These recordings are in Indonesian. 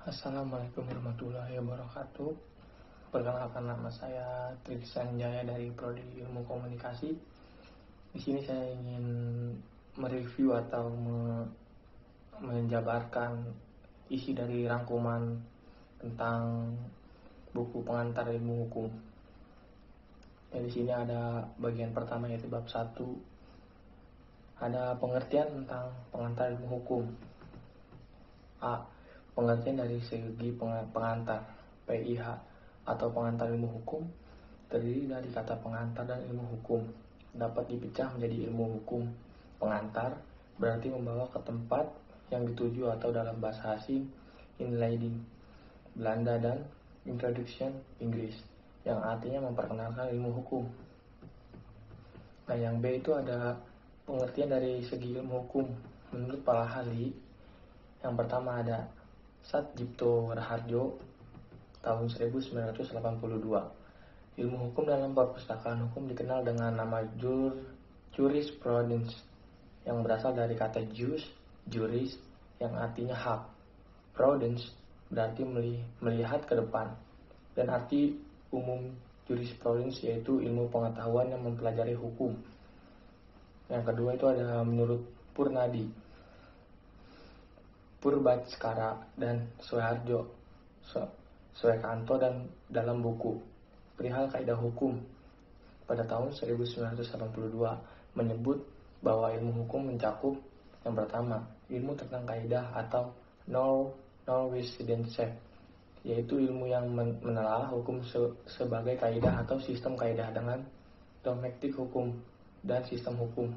Assalamualaikum warahmatullahi wabarakatuh. Perkenalkan, nama saya Tristan Jaya dari Prodi Ilmu Komunikasi. Di sini saya ingin mereview atau menjabarkan isi dari rangkuman tentang buku pengantar ilmu hukum. Di sini ada bagian pertama, yaitu bab 1. Ada pengertian tentang pengantar ilmu hukum. A. Pengertian dari segi pengantar. PIH atau pengantar ilmu hukum terdiri dari kata pengantar dan ilmu hukum. Dapat dipecah menjadi ilmu hukum. Pengantar berarti membawa ke tempat yang dituju, atau dalam bahasa asing inleiding Belanda, dan introduction Inggris yang artinya memperkenalkan ilmu hukum. Nah, yang B itu ada pengertian dari segi ilmu hukum. Menurut para ahli, yang pertama ada Satjipto Raharjo tahun 1982. Ilmu hukum dalam perpustakaan hukum dikenal dengan nama jurisprudence, yang berasal dari kata jus, juris, yang artinya hak. Prudence berarti melihat ke depan, dan arti umum jurisprudence yaitu ilmu pengetahuan yang mempelajari hukum. Yang kedua itu ada menurut Purnadi, Purbatskara, dan Soeharjo Soekanto dan dalam buku Perihal Kaidah Hukum pada tahun 1982 menyebut bahwa ilmu hukum mencakup yang pertama, ilmu tentang kaidah atau non-residential, yaitu ilmu yang menelaah hukum sebagai kaidah atau sistem kaidah dengan domestik hukum dan sistem hukum.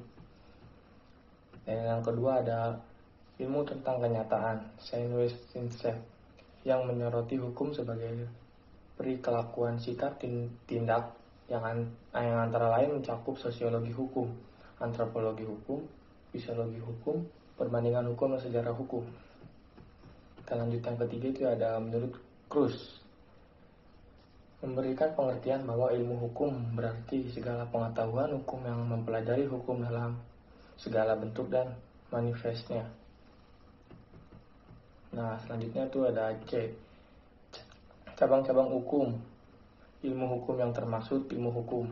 Dan yang kedua ada ilmu tentang kenyataan, science, yang menyoroti hukum sebagai perikelakuan sikap tindak yang antara lain mencakup sosiologi hukum, antropologi hukum, fisiologi hukum, perbandingan hukum, dan sejarah hukum. Dan lanjut yang ketiga itu ada menurut Cruz, memberikan pengertian bahwa ilmu hukum berarti segala pengetahuan hukum yang mempelajari hukum dalam segala bentuk dan manifestnya. Nah, selanjutnya itu ada C, cabang-cabang hukum. Ilmu hukum yang termaksud ilmu hukum.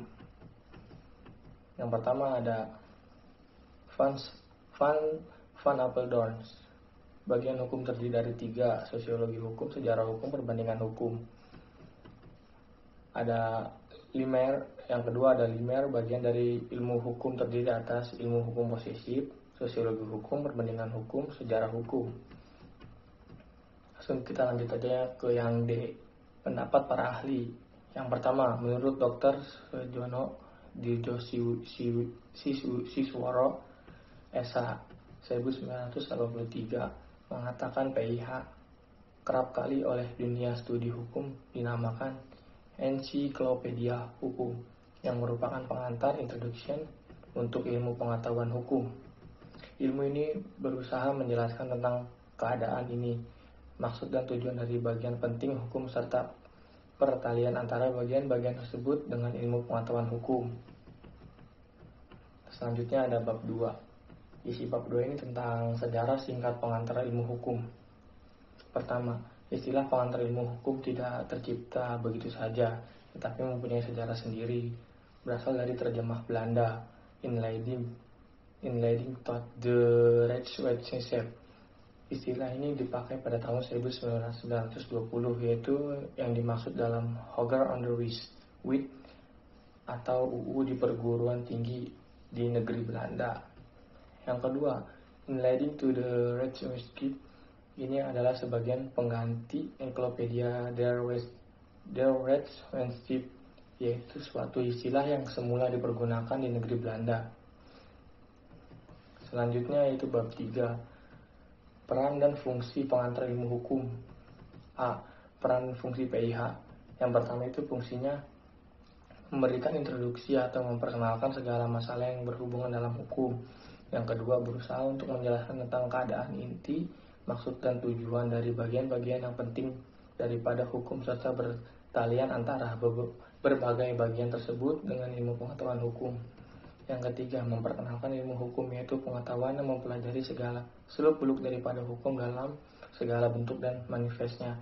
Yang pertama ada Van Apeldoorn. Bagian hukum terdiri dari 3, sosiologi hukum, sejarah hukum, perbandingan hukum. Ada Limer, yang kedua ada Limer, bagian dari ilmu hukum terdiri atas ilmu hukum posesif, sosiologi hukum, perbandingan hukum, sejarah hukum. Langsung kita lanjut aja ke yang D, pendapat para ahli. Yang pertama, menurut Dr. Sujono Dirjo Sisworo SH 1983 mengatakan PIH kerap kali oleh dunia studi hukum dinamakan ensiklopedia hukum, yang merupakan pengantar introduction untuk ilmu pengetahuan hukum. Ilmu ini berusaha menjelaskan tentang keadaan ini, maksud dan tujuan dari bagian penting hukum, serta pertalian antara bagian-bagian tersebut dengan ilmu pengetahuan hukum. Selanjutnya ada bab 2. Isi bab 2 ini tentang sejarah singkat pengantar ilmu hukum. Pertama, istilah pengantar ilmu hukum tidak tercipta begitu saja, tetapi mempunyai sejarah sendiri. Berasal dari terjemah Belanda, Inleiding tot de Rechtswetenschap. Istilah ini dipakai pada tahun 1920, yaitu yang dimaksud dalam Hoger Onderwijs Wet atau UU di perguruan tinggi di negeri Belanda. Yang kedua, Inleiding to the Rechtswetenschap ini adalah sebagian pengganti Encyclopedia der Rechtswetenschap, yaitu suatu istilah yang semula dipergunakan di negeri Belanda. Selanjutnya yaitu bab 3. Peran dan fungsi pengantar ilmu hukum. A. Peran fungsi PIH. Yang pertama itu fungsinya memberikan introduksi atau memperkenalkan segala masalah yang berhubungan dalam hukum. Yang kedua, berusaha untuk menjelaskan tentang keadaan inti, maksud dan tujuan dari bagian-bagian yang penting daripada hukum, serta bertalian antara berbagai bagian tersebut dengan ilmu pengetahuan hukum. Yang ketiga, memperkenalkan ilmu hukum, yaitu pengetahuan yang mempelajari segala seluk-beluk daripada hukum dalam segala bentuk dan manifestnya.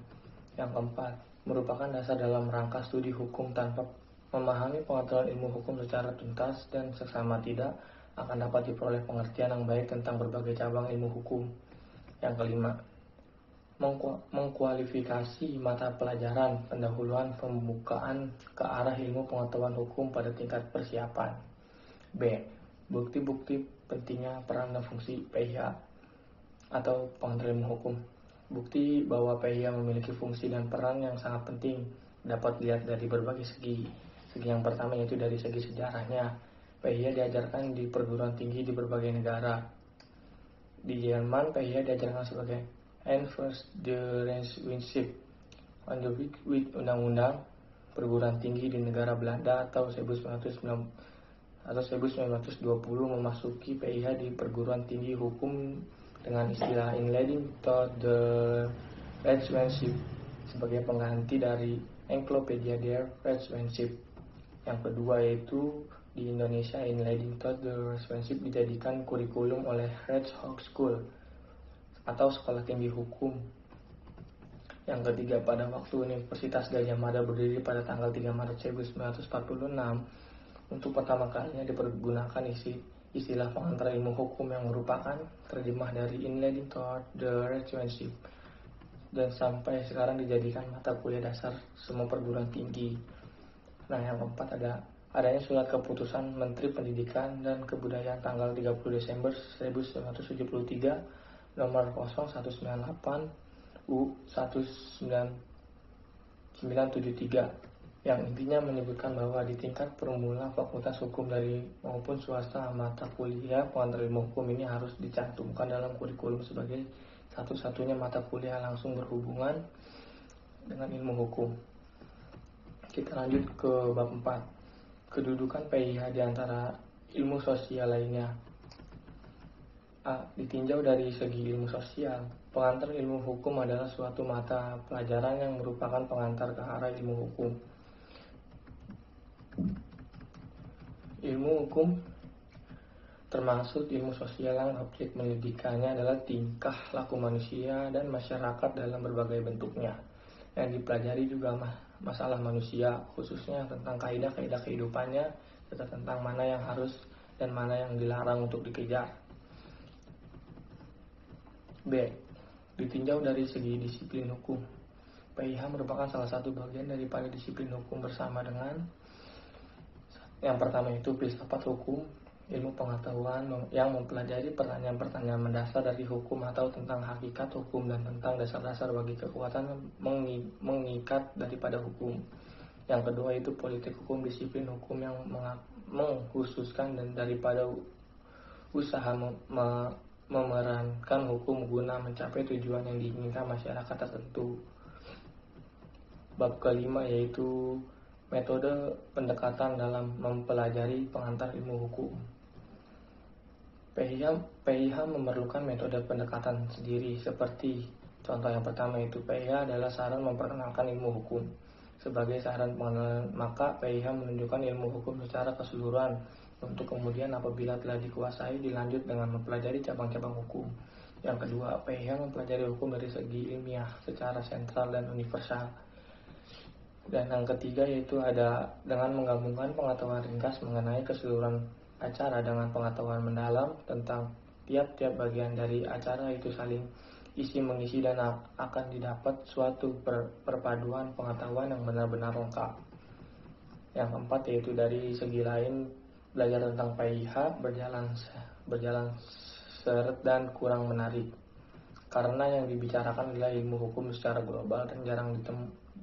Yang keempat, merupakan dasar dalam rangka studi hukum. Tanpa memahami pengetahuan ilmu hukum secara tuntas dan seksama tidak akan dapat diperoleh pengertian yang baik tentang berbagai cabang ilmu hukum. Yang kelima, mengkualifikasi mata pelajaran pendahuluan pembukaan ke arah ilmu pengetahuan hukum pada tingkat persiapan. B. Bukti-bukti pentingnya peran dan fungsi PIH atau pengantar ilmu hukum. Bukti bahwa PIH memiliki fungsi dan peran yang sangat penting dapat dilihat dari berbagai segi. Segi yang pertama yaitu dari segi sejarahnya. PIH diajarkan di perguruan tinggi di berbagai negara. Di Jerman, PIH diajarkan sebagai Einführungswissenschaft with undang-undang perguruan tinggi di negara Belanda atau 1920 memasuki PIH di perguruan tinggi hukum dengan istilah Inleiding tot de Rechtswetenschap sebagai pengganti dari Encyclopedia der Rechtswetenschap. Yang kedua yaitu di Indonesia, Inleiding tot de Rechtswetenschap dijadikan kurikulum oleh Rechtshochschule atau Sekolah Tinggi Hukum. Yang ketiga, pada waktu Universitas Gadjah Mada berdiri pada tanggal 3 Maret 1946, untuk pertama kalinya dipergunakan istilah pengantar ilmu hukum yang merupakan terjemah dari Inleiding tot de Rechtswetenschap dan sampai sekarang dijadikan mata kuliah dasar semua perguruan tinggi. Nah, yang keempat adanya surat keputusan Menteri Pendidikan dan Kebudayaan tanggal 30 Desember 1973 nomor 0198 U1973 yang intinya menyebutkan bahwa di tingkat permula fakultas hukum dari maupun swasta mata kuliah pengantar ilmu hukum ini harus dicantumkan dalam kurikulum sebagai satu-satunya mata kuliah langsung berhubungan dengan ilmu hukum. Kita lanjut ke bab 4. Kedudukan PIH di antara ilmu sosial lainnya. A. Ditinjau dari segi ilmu sosial, pengantar ilmu hukum adalah suatu mata pelajaran yang merupakan pengantar ke arah ilmu hukum. Ilmu hukum termasuk ilmu sosial yang objek menyelidikannya adalah tingkah laku manusia dan masyarakat dalam berbagai bentuknya. Yang dipelajari juga masalah manusia, khususnya tentang kaidah-kaidah kehidupannya, serta tentang mana yang harus dan mana yang dilarang untuk dikejar. B. Ditinjau dari segi disiplin hukum. PIH merupakan salah satu bagian daripada disiplin hukum bersama dengan yang pertama itu filsafat hukum, ilmu pengetahuan yang mempelajari pertanyaan-pertanyaan mendasar dari hukum atau tentang hakikat hukum dan tentang dasar-dasar bagi kekuatan mengikat daripada hukum. Yang kedua itu politik hukum, disiplin hukum yang mengkhususkan dan daripada usaha memerankan hukum guna mencapai tujuan yang diinginkan masyarakat tertentu. Bab kelima yaitu metode pendekatan dalam mempelajari pengantar ilmu hukum. PIH memerlukan metode pendekatan sendiri seperti contoh yang pertama itu PIH adalah saran memperkenalkan ilmu hukum. Sebagai saran pengenalan, maka PIH menunjukkan ilmu hukum secara keseluruhan untuk kemudian apabila telah dikuasai dilanjut dengan mempelajari cabang-cabang hukum. Yang kedua, PIH mempelajari hukum dari segi ilmiah secara sentral dan universal. Dan yang ketiga yaitu ada dengan menggabungkan pengetahuan ringkas mengenai keseluruhan acara dengan pengetahuan mendalam tentang tiap-tiap bagian dari acara itu saling isi mengisi dan akan didapat suatu perpaduan pengetahuan yang benar-benar lengkap. Yang keempat yaitu dari segi lain belajar tentang PIH berjalan seret dan kurang menarik karena yang dibicarakan adalah ilmu hukum secara global dan jarang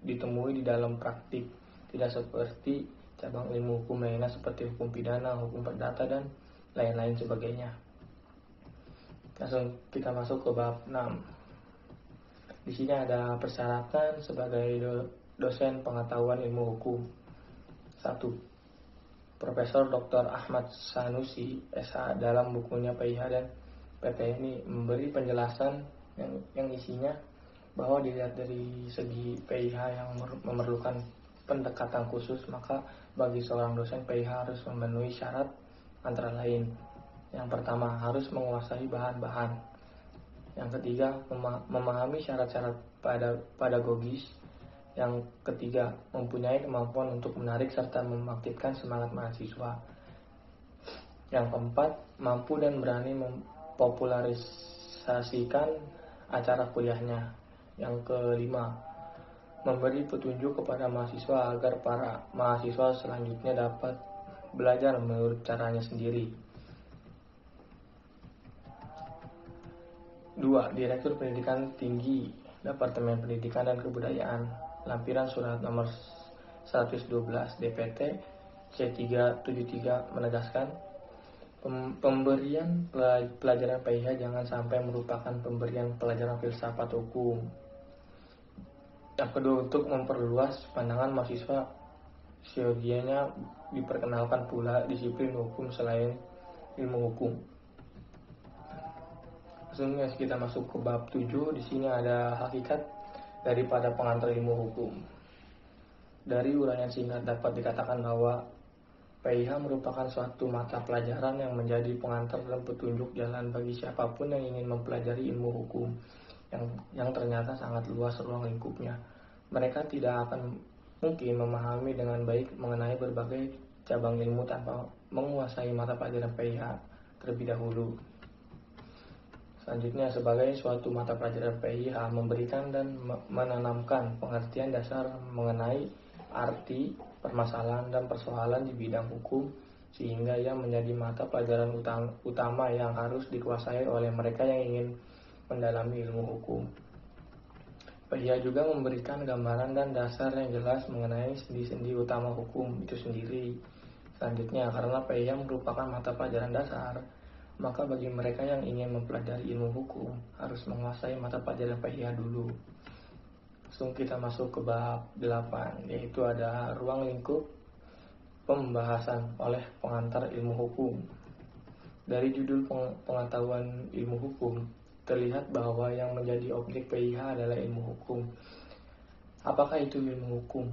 ditemui di dalam praktik, tidak seperti cabang ilmu hukum lainnya seperti hukum pidana, hukum perdata dan lain-lain sebagainya. Langsung kita masuk ke bab 6. Di sini ada persyaratan sebagai dosen pengetahuan ilmu hukum. 1. Profesor Dr. Ahmad Sanusi SH dalam bukunya PIH dan PT ini memberi penjelasan yang isinya bahwa dilihat dari segi PIH yang memerlukan pendekatan khusus, maka bagi seorang dosen PIH harus memenuhi syarat antara lain. Yang pertama, harus menguasai bahan-bahan. Yang ketiga, memahami syarat-syarat pedagogis. Yang ketiga, mempunyai kemampuan untuk menarik serta membangkitkan semangat mahasiswa. Yang keempat, mampu dan berani mempopularisasikan acara kuliahnya. Yang kelima, memberi petunjuk kepada mahasiswa agar para mahasiswa selanjutnya dapat belajar menurut caranya sendiri. 2. Direktur Pendidikan Tinggi Departemen Pendidikan dan Kebudayaan, lampiran surat nomor 112 DPT C373 menegaskan, pemberian pelajaran PIH jangan sampai merupakan pemberian pelajaran filsafat hukum. Yang kedua, untuk memperluas pandangan mahasiswa, seyogianya diperkenalkan pula disiplin hukum selain ilmu hukum. Langsung kita masuk ke bab 7. Di sini ada hakikat daripada pengantar ilmu hukum. Dari uraian singkat dapat dikatakan bahwa PIH merupakan suatu mata pelajaran yang menjadi pengantar dan petunjuk jalan bagi siapapun yang ingin mempelajari ilmu hukum yang ternyata sangat luas ruang lingkupnya. Mereka tidak akan mungkin memahami dengan baik mengenai berbagai cabang ilmu tanpa menguasai mata pelajaran PIH terlebih dahulu. Selanjutnya, sebagai suatu mata pelajaran PIH memberikan dan menanamkan pengertian dasar mengenai arti, permasalahan, dan persoalan di bidang hukum, sehingga ia menjadi mata pelajaran utama yang harus dikuasai oleh mereka yang ingin mendalami ilmu hukum. PIH juga memberikan gambaran dan dasar yang jelas mengenai sendi-sendi utama hukum itu sendiri. Selanjutnya, karena PIH merupakan mata pelajaran dasar, maka bagi mereka yang ingin mempelajari ilmu hukum harus menguasai mata pelajaran PIH dulu. Langsung kita masuk ke bab 8, yaitu ada ruang lingkup pembahasan oleh pengantar ilmu hukum. Dari judul pengetahuan ilmu hukum terlihat bahwa yang menjadi objek PIH adalah ilmu hukum. Apakah itu ilmu hukum?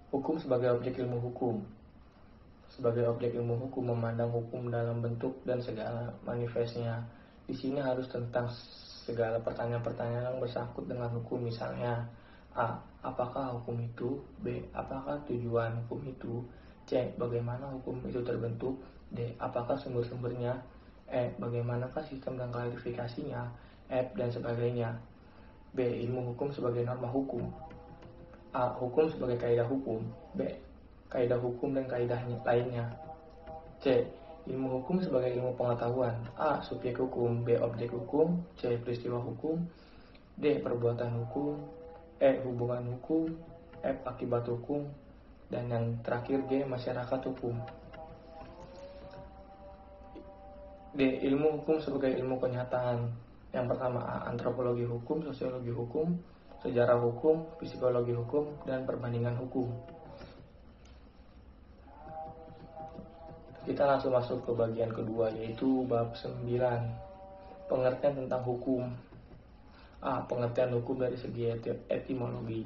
Hukum sebagai objek ilmu hukum. Sebagai objek ilmu hukum memandang hukum dalam bentuk dan segala manifestnya. Di sini harus tentang segala pertanyaan-pertanyaan yang bersangkut dengan hukum, misalnya A. Apakah hukum itu? B. Apakah tujuan hukum itu? C. Bagaimana hukum itu terbentuk? D. Apakah sumber-sumbernya? E. Bagaimanakah sistem dan klarifikasinya? F. Dan sebagainya. B. Ilmu hukum sebagai norma hukum. A. Hukum sebagai kaidah hukum. B. Kaidah hukum dan kaidah lainnya. C. Ilmu hukum sebagai ilmu pengetahuan. A. Subjek hukum. B. Objek hukum. C. Peristiwa hukum. D. Perbuatan hukum. E. Hubungan hukum. F. Akibat hukum. Dan yang terakhir G. Masyarakat hukum. D. Ilmu hukum sebagai ilmu kenyataan. Yang pertama A. Antropologi hukum, sosiologi hukum, sejarah hukum, psikologi hukum, dan perbandingan hukum. Kita langsung masuk ke bagian kedua, yaitu bab 9, pengertian tentang hukum. A. Pengertian hukum dari segi etimologi.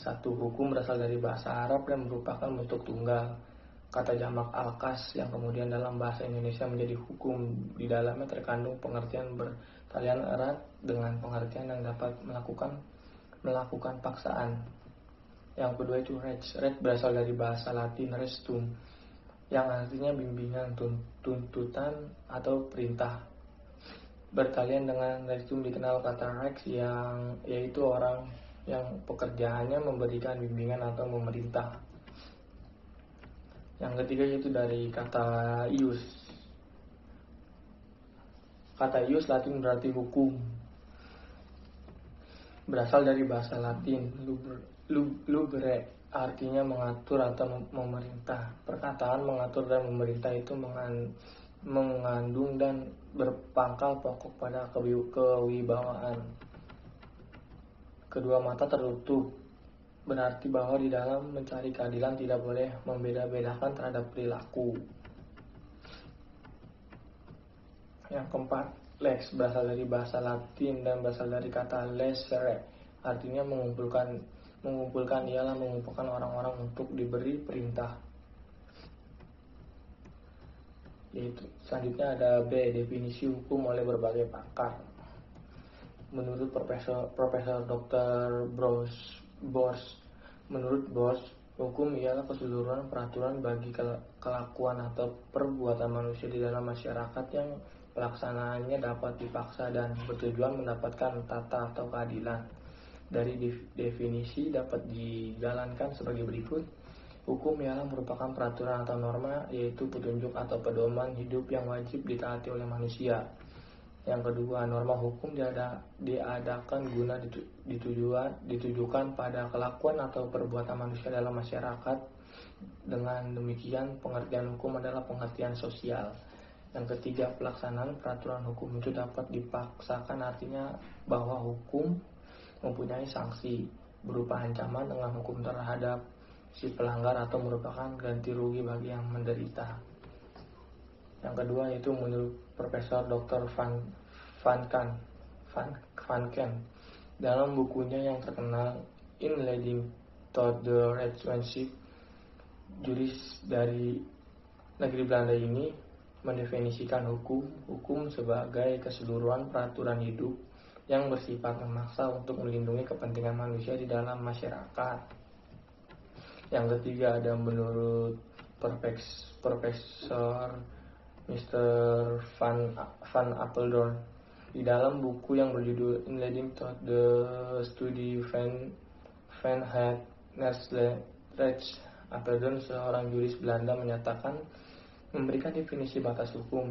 1. Hukum berasal dari bahasa Arab dan merupakan bentuk tunggal. Kata jamak al-kas yang kemudian dalam bahasa Indonesia menjadi hukum, di dalamnya terkandung pengertian bertalian erat dengan pengertian yang dapat melakukan paksaan. Yang kedua itu res. Res berasal dari bahasa Latin restum, yang artinya bimbingan, tuntutan, atau perintah. Bertalian dengan restum dikenal kata rex, yang yaitu orang yang pekerjaannya memberikan bimbingan atau memerintah. Yang ketiga yaitu dari kata ius. Kata ius Latin berarti hukum. Berasal dari bahasa Latin lubere, artinya mengatur atau memerintah. Perkataan mengatur dan memerintah itu mengandung dan berpangkal pokok pada kewibawaan. Kedua mata tertutup, berarti bahwa di dalam mencari keadilan tidak boleh membeda-bedakan terhadap perilaku. Yang keempat, lex berasal dari bahasa Latin dan berasal dari kata lesere, artinya mengumpulkan ialah mengumpulkan orang-orang untuk diberi perintah. Yaitu selanjutnya ada B, definisi hukum oleh berbagai pakar. Menurut Profesor Dr. Menurut Bos, hukum ialah keseluruhan peraturan bagi kelakuan atau perbuatan manusia di dalam masyarakat yang pelaksanaannya dapat dipaksa dan bertujuan mendapatkan tata atau keadilan. Dari definisi dapat dijalankan sebagai berikut. Hukum ialah merupakan peraturan atau norma, yaitu petunjuk atau pedoman hidup yang wajib ditaati oleh manusia. Yang kedua, norma hukum diadakan guna ditujukan pada kelakuan atau perbuatan manusia dalam masyarakat. Dengan demikian, pengertian hukum adalah pengertian sosial. Yang ketiga, pelaksanaan peraturan hukum itu dapat dipaksakan, artinya bahwa hukum mempunyai sanksi berupa ancaman dengan hukum terhadap si pelanggar atau merupakan ganti rugi bagi yang menderita. Yang kedua yaitu menurut Profesor Dr. Van Ken dalam bukunya yang terkenal In Leading to the Rechtsmanship, juris dari negeri Belanda ini mendefinisikan hukum sebagai keseluruhan peraturan hidup yang bersifat memaksa untuk melindungi kepentingan manusia di dalam masyarakat. Yang ketiga ada menurut Profesor Mr. Van Apeldoorn di dalam buku yang berjudul In Leading to the Study Van Het Rechts. Apeldoorn, seorang juris Belanda, menyatakan memberikan definisi batas hukum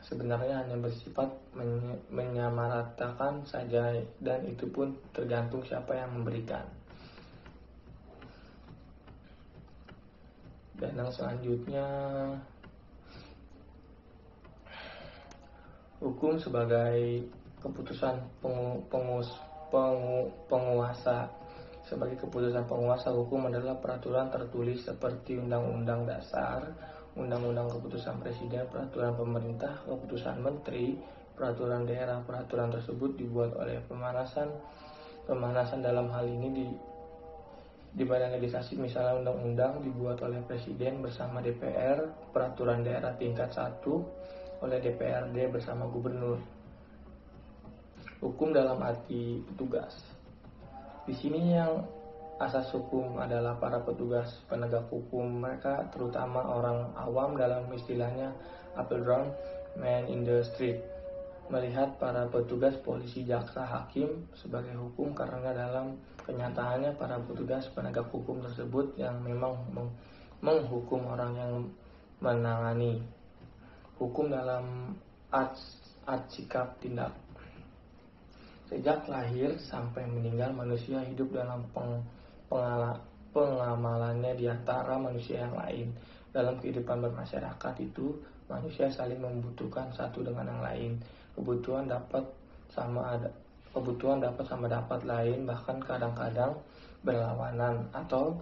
sebenarnya hanya bersifat menyamaratakan saja, dan itu pun tergantung siapa yang memberikan. Dan yang selanjutnya, hukum sebagai keputusan penguasa. Sebagai keputusan penguasa, hukum adalah peraturan tertulis seperti Undang-Undang Dasar, Undang-Undang Keputusan Presiden, Peraturan Pemerintah, Keputusan Menteri, Peraturan Daerah. Peraturan tersebut dibuat oleh pemanasan dalam hal ini di badan legislasi, misalnya undang-undang dibuat oleh Presiden bersama DPR, peraturan daerah tingkat 1 oleh DPRD bersama gubernur. Hukum dalam arti petugas. Di sini yang asas hukum adalah para petugas penegak hukum. Mereka terutama orang awam, dalam istilahnya Apeldoorn, man in the street, melihat para petugas polisi, jaksa, hakim sebagai hukum karena dalam kenyataannya para petugas penegak hukum tersebut yang memang menghukum orang yang menangani. Hukum dalam art sikap tindak. Sejak lahir sampai meninggal, manusia hidup dalam pengamalannya di antara manusia yang lain. Dalam kehidupan bermasyarakat itu, manusia saling membutuhkan satu dengan yang lain. Kebutuhan dapat sama dapat lain, bahkan kadang-kadang berlawanan atau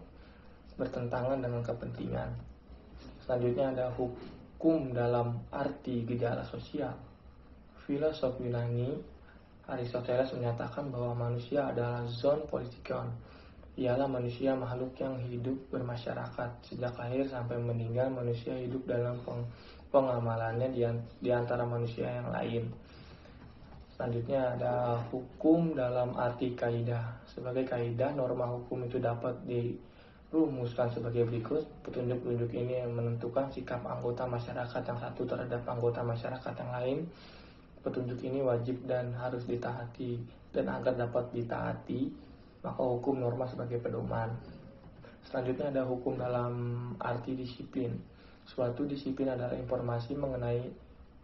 bertentangan dengan kepentingan. Selanjutnya ada hukum dalam arti gejala sosial. Filosof Yunani Aristoteles menyatakan bahwa manusia adalah zoon politikon. Ialah manusia makhluk yang hidup bermasyarakat. Sejak lahir sampai meninggal, manusia hidup dalam pengamalannya di antara manusia yang lain. Selanjutnya ada hukum dalam arti kaidah. Sebagai kaidah, norma hukum itu dapat dirumuskan sebagai berikut. Petunjuk-petunjuk ini yang menentukan sikap anggota masyarakat yang satu terhadap anggota masyarakat yang lain. Petunjuk ini wajib dan harus ditaati, dan agar dapat ditaati, maka hukum norma sebagai pedoman. Selanjutnya ada hukum dalam arti disiplin. Suatu disiplin adalah informasi mengenai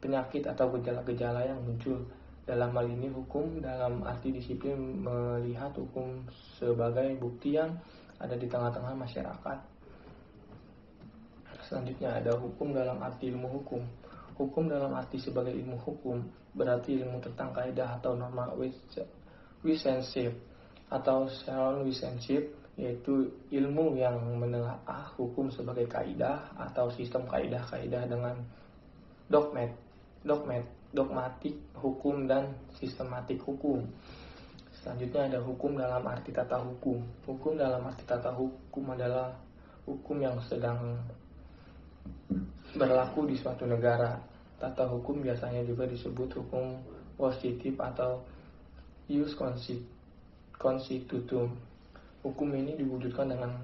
penyakit atau gejala-gejala yang muncul. Dalam hal ini, hukum dalam arti disiplin melihat hukum sebagai bukti yang ada di tengah-tengah masyarakat. Selanjutnya ada hukum dalam arti ilmu hukum. Hukum dalam arti sebagai ilmu hukum berarti ilmu tentang kaidah atau norma wissenship atau sound wissenship, yaitu ilmu yang menelaah hukum sebagai kaidah atau sistem kaidah-kaidah dengan dogmatik hukum dan sistematik hukum. Selanjutnya ada hukum dalam arti tata hukum. Hukum dalam arti tata hukum adalah hukum yang sedang berlaku di suatu negara. Tata hukum biasanya juga disebut hukum positif atau ius constitutum. Hukum ini diwujudkan dengan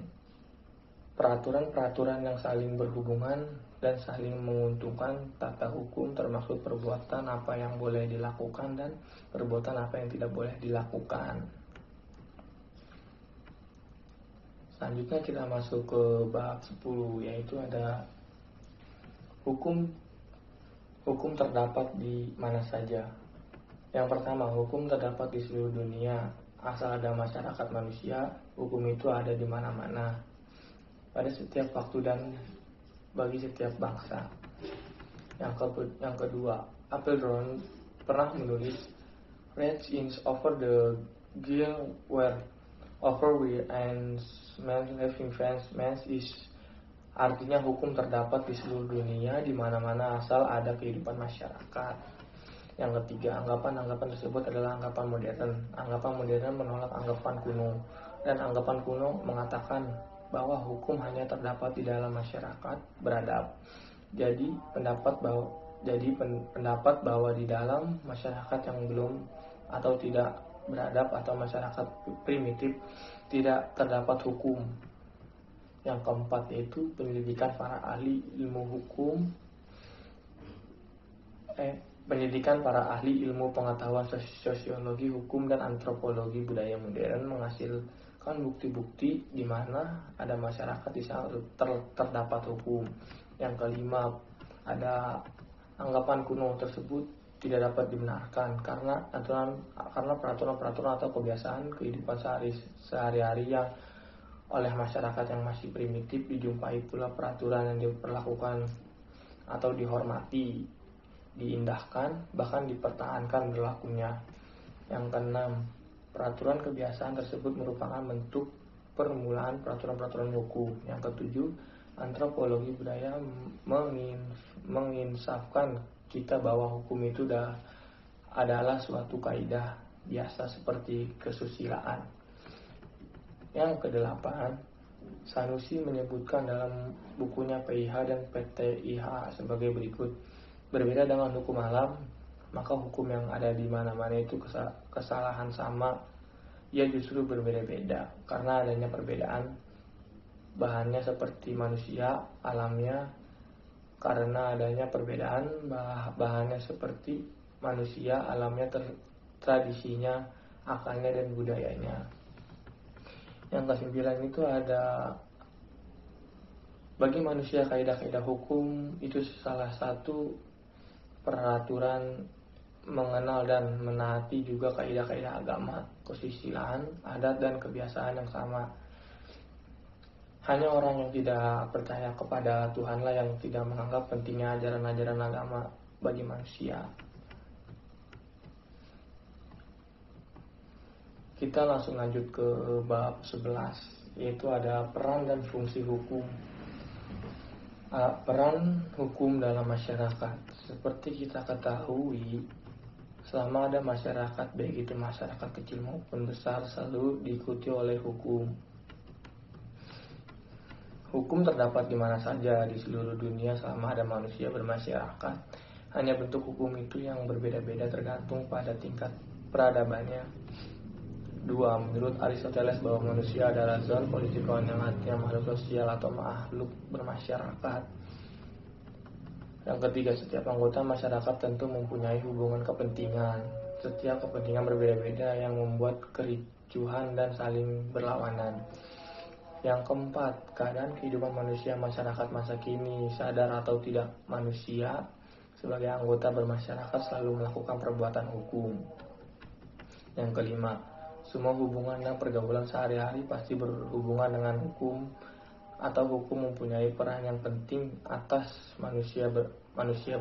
peraturan-peraturan yang saling berhubungan dan saling menguntungkan. Tata hukum termasuk perbuatan apa yang boleh dilakukan dan perbuatan apa yang tidak boleh dilakukan. Selanjutnya kita masuk ke bab 10, yaitu ada hukum terdapat di mana saja. Yang pertama, hukum terdapat di seluruh dunia. Asal ada masyarakat manusia, hukum itu ada di mana-mana, pada setiap waktu dan bagi setiap bangsa. Yang kedua, Apeldoorn pernah menulis "Rage is over the guild where over we and man having fans is", artinya hukum terdapat di seluruh dunia di mana-mana asal ada kehidupan masyarakat. Yang ketiga, anggapan-anggapan tersebut adalah anggapan modern. Anggapan modern menolak anggapan kuno, dan anggapan kuno mengatakan bahwa hukum hanya terdapat di dalam masyarakat beradab. Jadi pendapat bahwa di dalam masyarakat yang belum atau tidak beradab atau masyarakat primitif tidak terdapat hukum. Yang keempat yaitu pendidikan para ahli ilmu pengetahuan sosiologi hukum dan antropologi budaya modern menghasilkan bukti-bukti di mana ada masyarakat di sana terdapat hukum. Yang kelima, ada anggapan kuno tersebut tidak dapat dibenarkan karena peraturan-peraturan atau kebiasaan kehidupan sehari-hari yang oleh masyarakat yang masih primitif. Dijumpai pula peraturan yang diperlakukan atau dihormati, diindahkan, bahkan dipertahankan berlakunya. Yang keenam, peraturan kebiasaan tersebut merupakan bentuk permulaan peraturan-peraturan hukum. Yang ketujuh, antropologi budaya menginsafkan kita bahwa hukum itu adalah suatu kaidah biasa seperti kesusilaan. Yang kedelapan, Sanusi menyebutkan dalam bukunya PIH dan PTIH sebagai berikut. Berbeda dengan hukum alam, maka hukum yang ada di mana-mana itu kesalahan sama, ia justru berbeda-beda karena adanya perbedaan bahannya seperti manusia alamnya. Karena adanya perbedaan bahannya seperti manusia alamnya, tradisinya, akalnya, dan budayanya. Yang kesembilan itu ada bagi manusia kaidah-kaidah hukum itu salah satu peraturan mengenal dan menaati juga kaidah-kaidah agama, kesusilaan, adat, dan kebiasaan yang sama. Hanya orang yang tidak percaya kepada Tuhanlah yang tidak menganggap pentingnya ajaran-ajaran agama bagi manusia. Kita langsung lanjut ke bab 11, yaitu ada peran dan fungsi hukum. Peran hukum dalam masyarakat. Seperti kita ketahui, selama ada masyarakat, baik itu masyarakat kecil maupun besar, selalu diikuti oleh hukum. Hukum terdapat di mana saja di seluruh dunia selama ada manusia bermasyarakat. Hanya bentuk hukum itu yang berbeda-beda tergantung pada tingkat peradabannya. 2. Menurut Aristoteles bahwa manusia adalah zon politikon, yang artinya makhluk sosial atau makhluk bermasyarakat. Yang ketiga, setiap anggota masyarakat tentu mempunyai hubungan kepentingan. Setiap kepentingan berbeda-beda yang membuat kericuhan dan saling berlawanan. Yang keempat, keadaan kehidupan manusia masyarakat masa kini, sadar atau tidak, manusia sebagai anggota bermasyarakat selalu melakukan perbuatan hukum. Yang kelima, semua hubungan dan pergaulan sehari-hari pasti berhubungan dengan hukum, atau hukum mempunyai peran yang penting atas manusia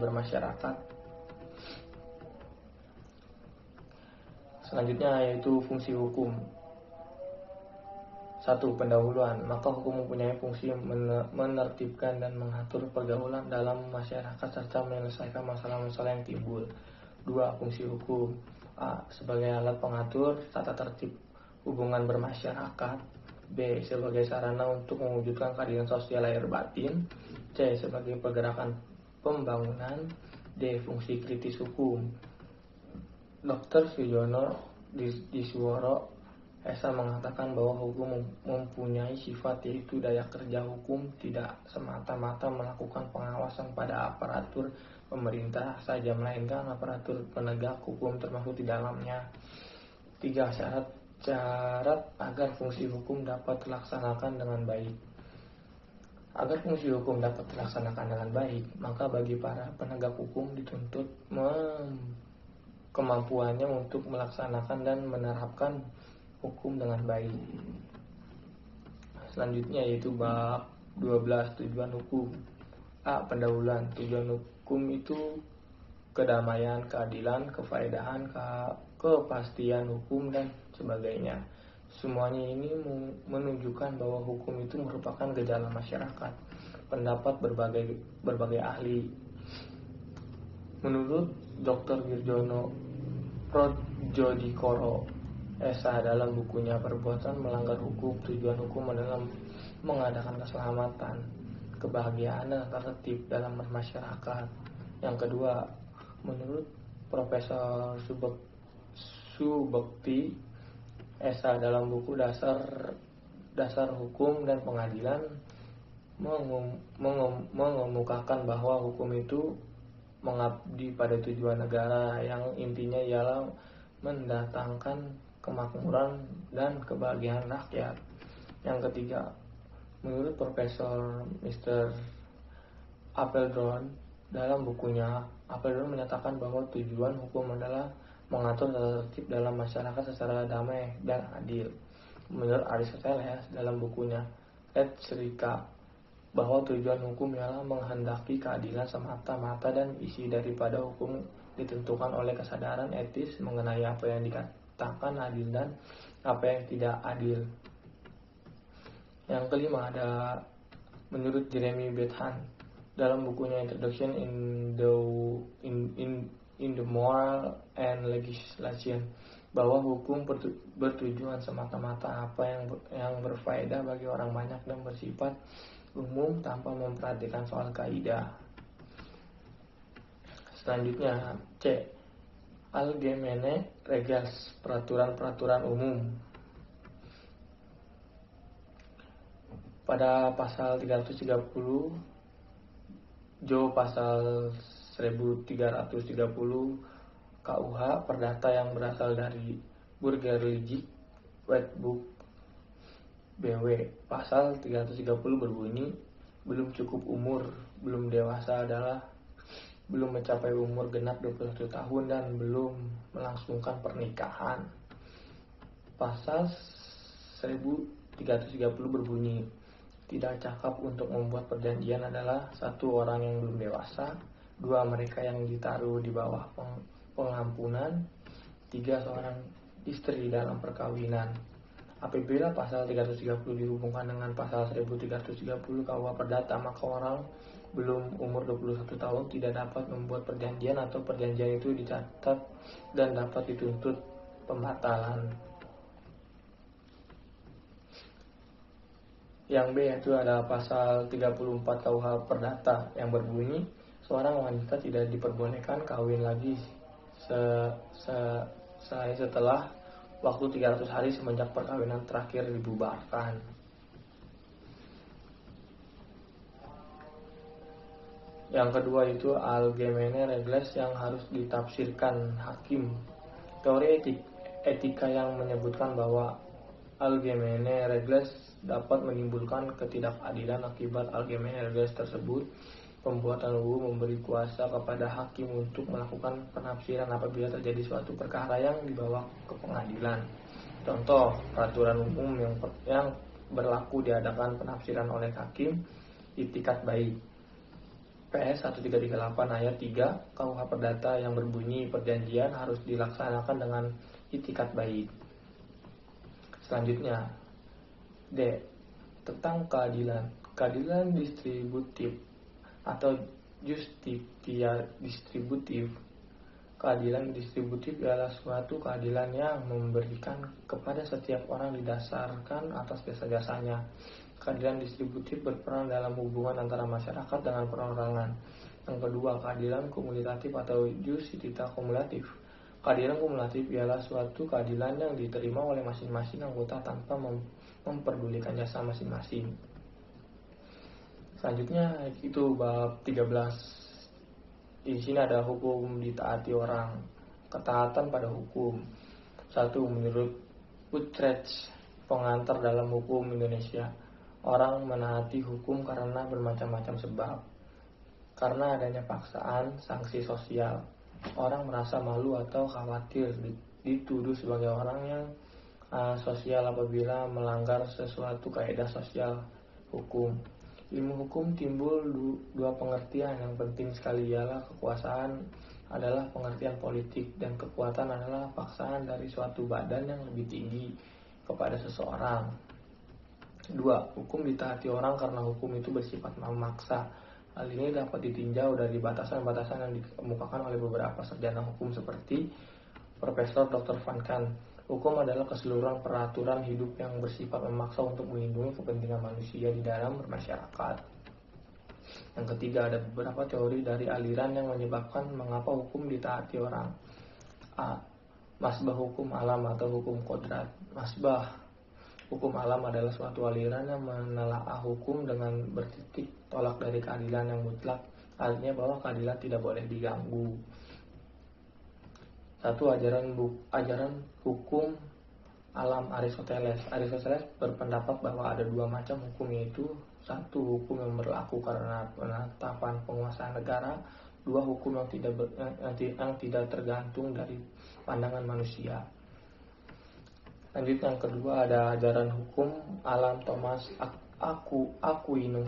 bermasyarakat. Selanjutnya yaitu fungsi hukum. 1. Pendahuluan. Maka hukum mempunyai fungsi menertibkan dan mengatur pergaulan dalam masyarakat serta menyelesaikan masalah-masalah yang timbul. 2. Fungsi hukum. A. Sebagai alat pengatur tata tertib hubungan bermasyarakat. B. Sebagai sarana untuk mewujudkan keadilan sosial lahir batin. C. Sebagai pergerakan pembangunan. D. Fungsi kritis hukum. Dr. Sujono Disworo Esa mengatakan bahwa hukum mempunyai sifat yaitu daya kerja hukum tidak semata-mata melakukan pengawasan pada aparatur pemerintah saja, melainkan aparatur penegak hukum termasuk di dalamnya. 3. Syarat agar fungsi hukum dapat dilaksanakan dengan baik. Agar fungsi hukum dapat dilaksanakan dengan baik, maka bagi para penegak hukum dituntut kemampuannya untuk melaksanakan dan menerapkan hukum dengan baik. Selanjutnya yaitu bab 12 tujuan hukum. A. Pendahuluan. Tujuan hukum itu kedamaian, keadilan, kefaedahan, kepastian hukum dan sebagainya. Semuanya ini menunjukkan bahwa hukum itu merupakan gejala masyarakat. Pendapat berbagai ahli. Menurut Dr. Wirjono Prodjodikoro Esa dalam bukunya Perbuatan Melanggar Hukum, tujuan hukum adalah mengadakan keselamatan, kebahagiaan dan tertib dalam bermasyarakat. Yang kedua, menurut Profesor Subekti Esa dalam buku Dasar Hukum dan Pengadilan mengemukakan bahwa hukum itu mengabdi pada tujuan negara yang intinya ialah mendatangkan kemakmuran dan kebahagiaan rakyat. Yang ketiga, menurut Profesor Mr. Apeldoorn dalam bukunya, Apeldoorn menyatakan bahwa tujuan hukum adalah mengatur tata tertib dalam masyarakat secara damai dan adil. Menurut Aristoteles dalam bukunya Et Srika, bahwa tujuan hukum ialah menghendaki keadilan semata-mata dan isi daripada hukum ditentukan oleh kesadaran etis mengenai apa yang dikatakan adil dan apa yang tidak adil. Yang kelima ada menurut Jeremy Bentham dalam bukunya Introduction in the Moral and Legislation, bahwa hukum bertujuan semata-mata apa yang berfaedah bagi orang banyak dan bersifat umum tanpa memperhatikan soal kaidah. Selanjutnya C. Allgemeine Regeln, peraturan-peraturan umum. Pada pasal 330 pasal 1330 KUH Perdata yang berasal dari Burgerlijk Wetboek BW pasal 330 berbunyi, belum cukup umur, belum dewasa adalah belum mencapai umur genap 21 tahun dan belum melangsungkan pernikahan. Pasal 1330 berbunyi, tidak cakap untuk membuat perjanjian adalah 1. Orang yang belum dewasa, 2. Mereka yang ditaruh di bawah pengampunan, 3. Seorang istri dalam perkawinan. Apabila pasal 330 dihubungkan dengan pasal 1330 KUH Perdata, maka orang belum umur 21 tahun tidak dapat membuat perjanjian atau perjanjian itu dicatat dan dapat dituntut pembatalan. Yang B yaitu ada pasal 34 KUH Perdata yang berbunyi, seorang wanita tidak diperbolehkan kawin lagi setelah waktu 300 hari semenjak perkawinan terakhir dibubarkan. Yang kedua itu Allgemeine Regeln yang harus ditafsirkan hakim. Teori etika yang menyebutkan bahwa Allgemeine Regeln dapat menimbulkan ketidakadilan. Akibat Allgemeine Regeln tersebut, pembuatan UU memberi kuasa kepada hakim untuk melakukan penafsiran apabila terjadi suatu perkara yang dibawa ke pengadilan. Contoh, peraturan umum yang berlaku diadakan penafsiran oleh hakim itikat baik. PS 1338 ayat 3 KUH Perdata yang berbunyi, perjanjian harus dilaksanakan dengan itikat baik. Selanjutnya D. Tentang keadilan. Keadilan distributif atau justitia distributif. Keadilan distributif adalah suatu keadilan yang memberikan kepada setiap orang didasarkan atas jasa-jasanya. Keadilan distributif berperan dalam hubungan antara masyarakat dengan perorangan. Yang kedua, keadilan kumulatif atau jusititas kumulatif. Keadilan kumulatif ialah suatu keadilan yang diterima oleh masing-masing anggota tanpa memperdulikan jasa masing-masing. Selanjutnya itu bab 13. Di sini ada hukum ditaati orang. Ketaatan pada hukum. 1. Menurut Utrecht, pengantar dalam hukum Indonesia, orang menaati hukum karena bermacam-macam sebab. Karena adanya paksaan, sanksi sosial. Orang merasa malu atau khawatir dituduh sebagai orang yang sosial apabila melanggar sesuatu kaidah sosial hukum. Ilmu hukum timbul dua pengertian yang penting sekali, ialah kekuasaan adalah pengertian politik dan kekuatan adalah paksaan dari suatu badan yang lebih tinggi kepada seseorang. 2. Hukum ditaati orang karena hukum itu bersifat memaksa. Hal ini dapat ditinjau dari batasan-batasan yang dikemukakan oleh beberapa sarjana hukum seperti Profesor Dr. Van Kant. Hukum adalah keseluruhan peraturan hidup yang bersifat memaksa untuk melindungi kepentingan manusia di dalam bermasyarakat. Yang ketiga, ada beberapa teori dari aliran yang menyebabkan mengapa hukum ditaati orang. A. Masbah hukum alam atau hukum kodrat. Masbah hukum alam adalah suatu aliran yang menelaah hukum dengan bertitik tolak dari keadilan yang mutlak, artinya bahwa keadilan tidak boleh diganggu. 1. Ajaran hukum alam Aristoteles. Aristoteles berpendapat bahwa ada dua macam hukum, yaitu 1. Hukum yang berlaku karena penetapan penguasaan negara. 2. Hukum yang tidak tergantung dari pandangan manusia. Lanjut yang kedua, ada ajaran hukum alam Thomas Aquino.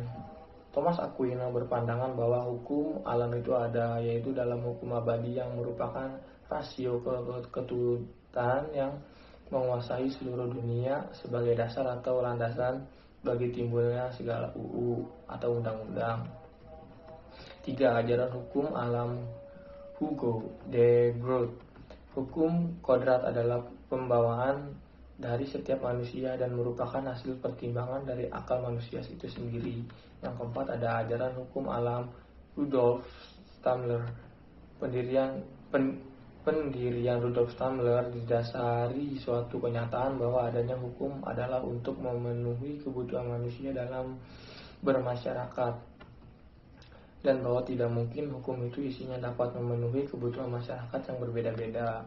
Thomas Aquino berpandangan bahwa hukum alam itu ada, yaitu dalam hukum abadi yang merupakan rasio keturunan yang menguasai seluruh dunia sebagai dasar atau landasan bagi timbulnya segala UU atau undang-undang. 3. Ajaran hukum alam Hugo de Groot. Hukum kodrat adalah pembawaan dari setiap manusia dan merupakan hasil pertimbangan dari akal manusia itu sendiri. Yang keempat, ada ajaran hukum alam Rudolf Stamler. Pendirian Rudolf Stamler didasari suatu kenyataan bahwa adanya hukum adalah untuk memenuhi kebutuhan manusia dalam bermasyarakat, dan bahwa tidak mungkin hukum itu isinya dapat memenuhi kebutuhan masyarakat yang berbeda-beda.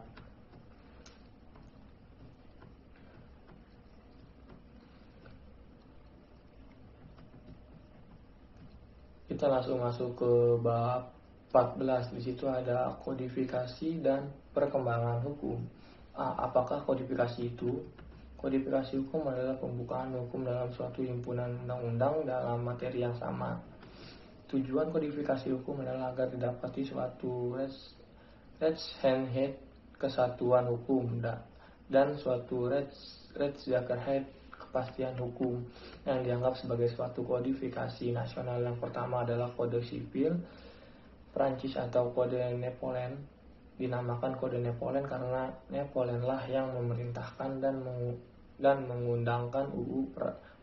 Kita langsung masuk ke bab 14. Di situ ada kodifikasi dan perkembangan hukum. Apakah kodifikasi itu? Kodifikasi hukum adalah pembukaan hukum dalam suatu himpunan undang-undang dalam materi yang sama. Tujuan kodifikasi hukum adalah agar didapati suatu Rechtseenheid kesatuan hukum dan suatu Rechtszekerheid kepastian hukum yang dianggap sebagai suatu kodifikasi nasional. Yang pertama adalah kode sipil Prancis atau kode Napoleon. Dinamakan kode Napoleon karena Napoleonlah yang memerintahkan dan mengundangkan UU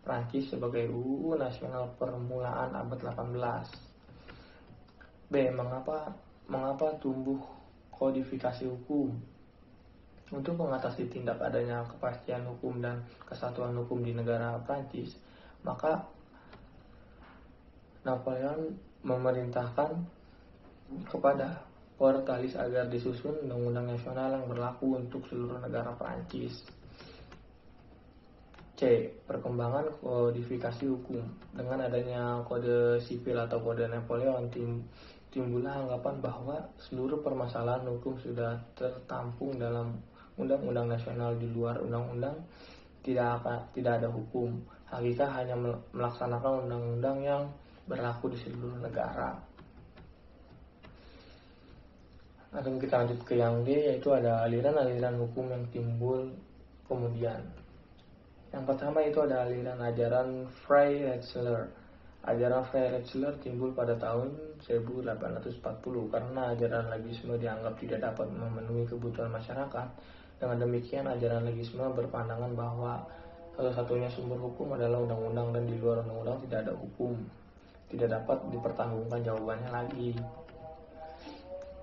Prancis sebagai UU nasional permulaan abad 18. B. Mengapa tumbuh kodifikasi hukum? Untuk mengatasi tindak adanya kepastian hukum dan kesatuan hukum di negara Prancis, maka Napoleon memerintahkan kepada Portalis agar disusun undang-undang nasional yang berlaku untuk seluruh negara Prancis. C. Perkembangan kodifikasi hukum. Dengan adanya kode sipil atau kode Napoleon, timbullah anggapan bahwa seluruh permasalahan hukum sudah tertampung dalam undang-undang nasional. Di luar undang-undang tidak ada hukum. Hakikat hanya melaksanakan undang-undang yang berlaku di seluruh negara. Lalu kita lanjut ke yang D, yaitu ada aliran-aliran hukum yang timbul kemudian. Yang pertama itu ada aliran ajaran Freirechtler. Ajaran Freirechtler timbul pada tahun 1840 karena ajaran legisme dianggap tidak dapat memenuhi kebutuhan masyarakat. Dengan demikian, ajaran legisme berpandangan bahwa satu-satunya sumber hukum adalah undang-undang dan di luar undang-undang tidak ada hukum. Tidak dapat dipertanggungkan jawabannya lagi.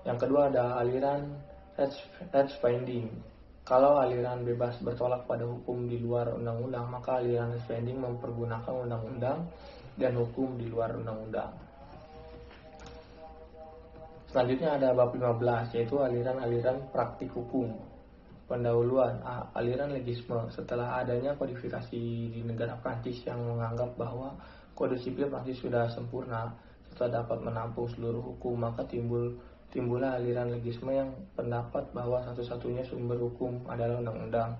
Yang kedua ada aliran Rechtspfenning. Kalau aliran bebas bertolak pada hukum di luar undang-undang, maka aliran Rechtspfenning mempergunakan undang-undang dan hukum di luar undang-undang. Selanjutnya ada bab 15, yaitu aliran-aliran praktik hukum. Pendahuluan, aliran legisme. Setelah adanya kodifikasi di negara Prancis yang menganggap bahwa kode sipil Prancis sudah sempurna serta dapat menampung seluruh hukum, maka timbullah aliran legisme yang pendapat bahwa satu-satunya sumber hukum adalah undang-undang,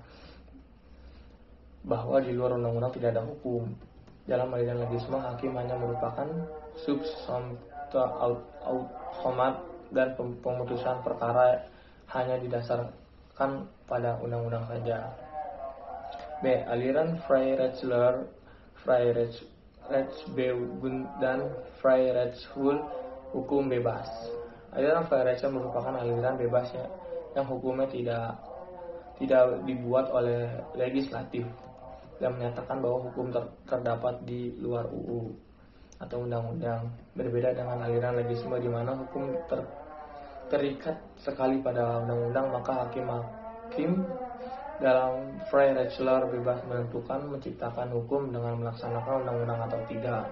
bahwa di luar undang-undang tidak ada hukum. Dalam aliran legisme, hakim hanya merupakan subsumpta automat dan pemutusan perkara hanya didasarkan pada undang-undang saja. B. Aliran Freirechtler, Freirechtsbewegung dan Freirechtshul, hukum bebas. Aliran Freirechtler merupakan aliran bebas yang hukumnya tidak dibuat oleh legislatif dan menyatakan bahwa hukum terdapat di luar UU atau undang-undang. Berbeda dengan aliran legisme di mana hukum terikat sekali pada undang-undang, maka hakim dalam Freirechtler bebas menentukan menciptakan hukum dengan melaksanakan undang-undang atau tidak.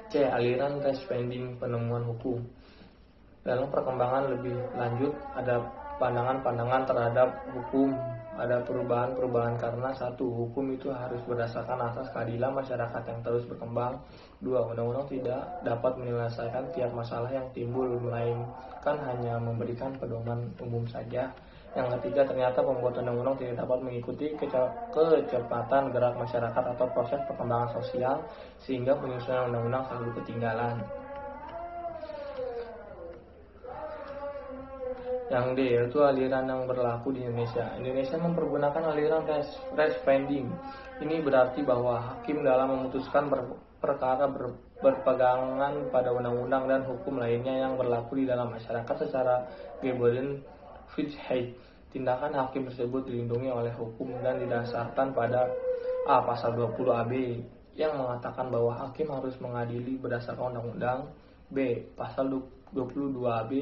C. Aliran Rechtspfenning, penemuan hukum. Dalam perkembangan lebih lanjut, ada pandangan-pandangan terhadap hukum. Ada perubahan-perubahan karena satu, hukum itu harus berdasarkan asas keadilan masyarakat yang terus berkembang. Dua, undang-undang tidak dapat menyelesaikan tiap masalah yang timbul, melainkan hanya memberikan pedoman umum saja. Yang ketiga, ternyata pembuat undang-undang tidak dapat mengikuti kecepatan gerak masyarakat atau proses perkembangan sosial, sehingga penyusunan undang-undang selalu ketinggalan. Yang D, yaitu aliran yang berlaku di Indonesia. Indonesia mempergunakan aliran Rechtspfenning. Ini berarti bahwa hakim dalam memutuskan perkara berpegangan pada undang-undang dan hukum lainnya yang berlaku di dalam masyarakat secara geboten Freiheit. Tindakan hakim tersebut dilindungi oleh hukum dan didasarkan pada A. Pasal 20 AB yang mengatakan bahwa hakim harus mengadili berdasarkan undang-undang. B. Pasal 22 AB,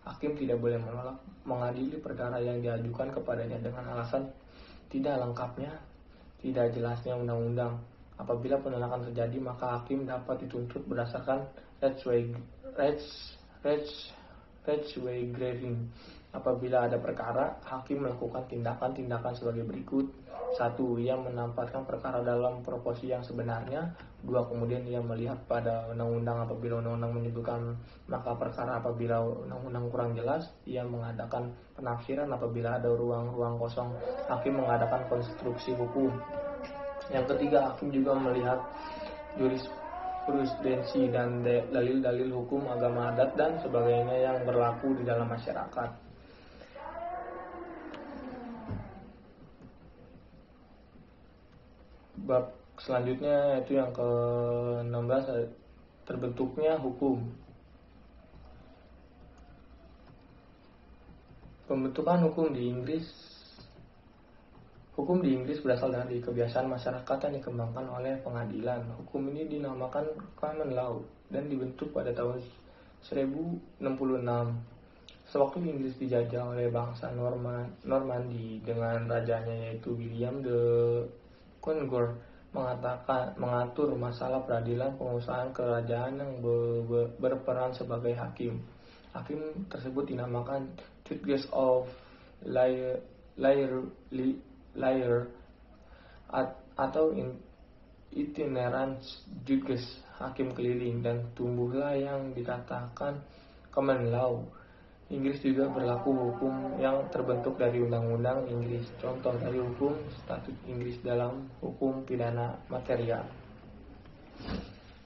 hakim tidak boleh menolak mengadili perkara yang diajukan kepadanya dengan alasan tidak lengkapnya, tidak jelasnya undang-undang. Apabila penolakan terjadi, maka hakim dapat dituntut berdasarkan Rechtsweigerung. Apabila ada perkara, hakim melakukan tindakan-tindakan sebagai berikut. 1. Ia menempatkan perkara dalam proporsi yang sebenarnya. 2. Kemudian ia melihat pada undang-undang. Apabila undang-undang menyebutkan maka perkara, apabila undang-undang kurang jelas, ia mengadakan penafsiran. Apabila ada ruang-ruang kosong, hakim mengadakan konstruksi hukum. Yang ketiga, hakim juga melihat jurisprudensi dan dalil-dalil hukum, agama, adat, dan sebagainya yang berlaku di dalam masyarakat. Bab selanjutnya yaitu yang ke-16, terbentuknya hukum. Pembentukan hukum di Inggris. Hukum di Inggris berasal dari kebiasaan masyarakat yang dikembangkan oleh pengadilan. Hukum ini dinamakan common law dan dibentuk pada tahun 1066. Sewaktu Inggris dijajah oleh bangsa Normandi dengan rajanya yaitu William the Conqueror, mengatur masalah peradilan penguasaan kerajaan yang berperan sebagai hakim. Hakim tersebut dinamakan Judges of Lyre atau itinerant judges, hakim keliling, dan tumbuhlah yang dikatakan common law. Inggris juga berlaku hukum yang terbentuk dari undang-undang Inggris. Contoh dari hukum statut Inggris dalam hukum pidana material.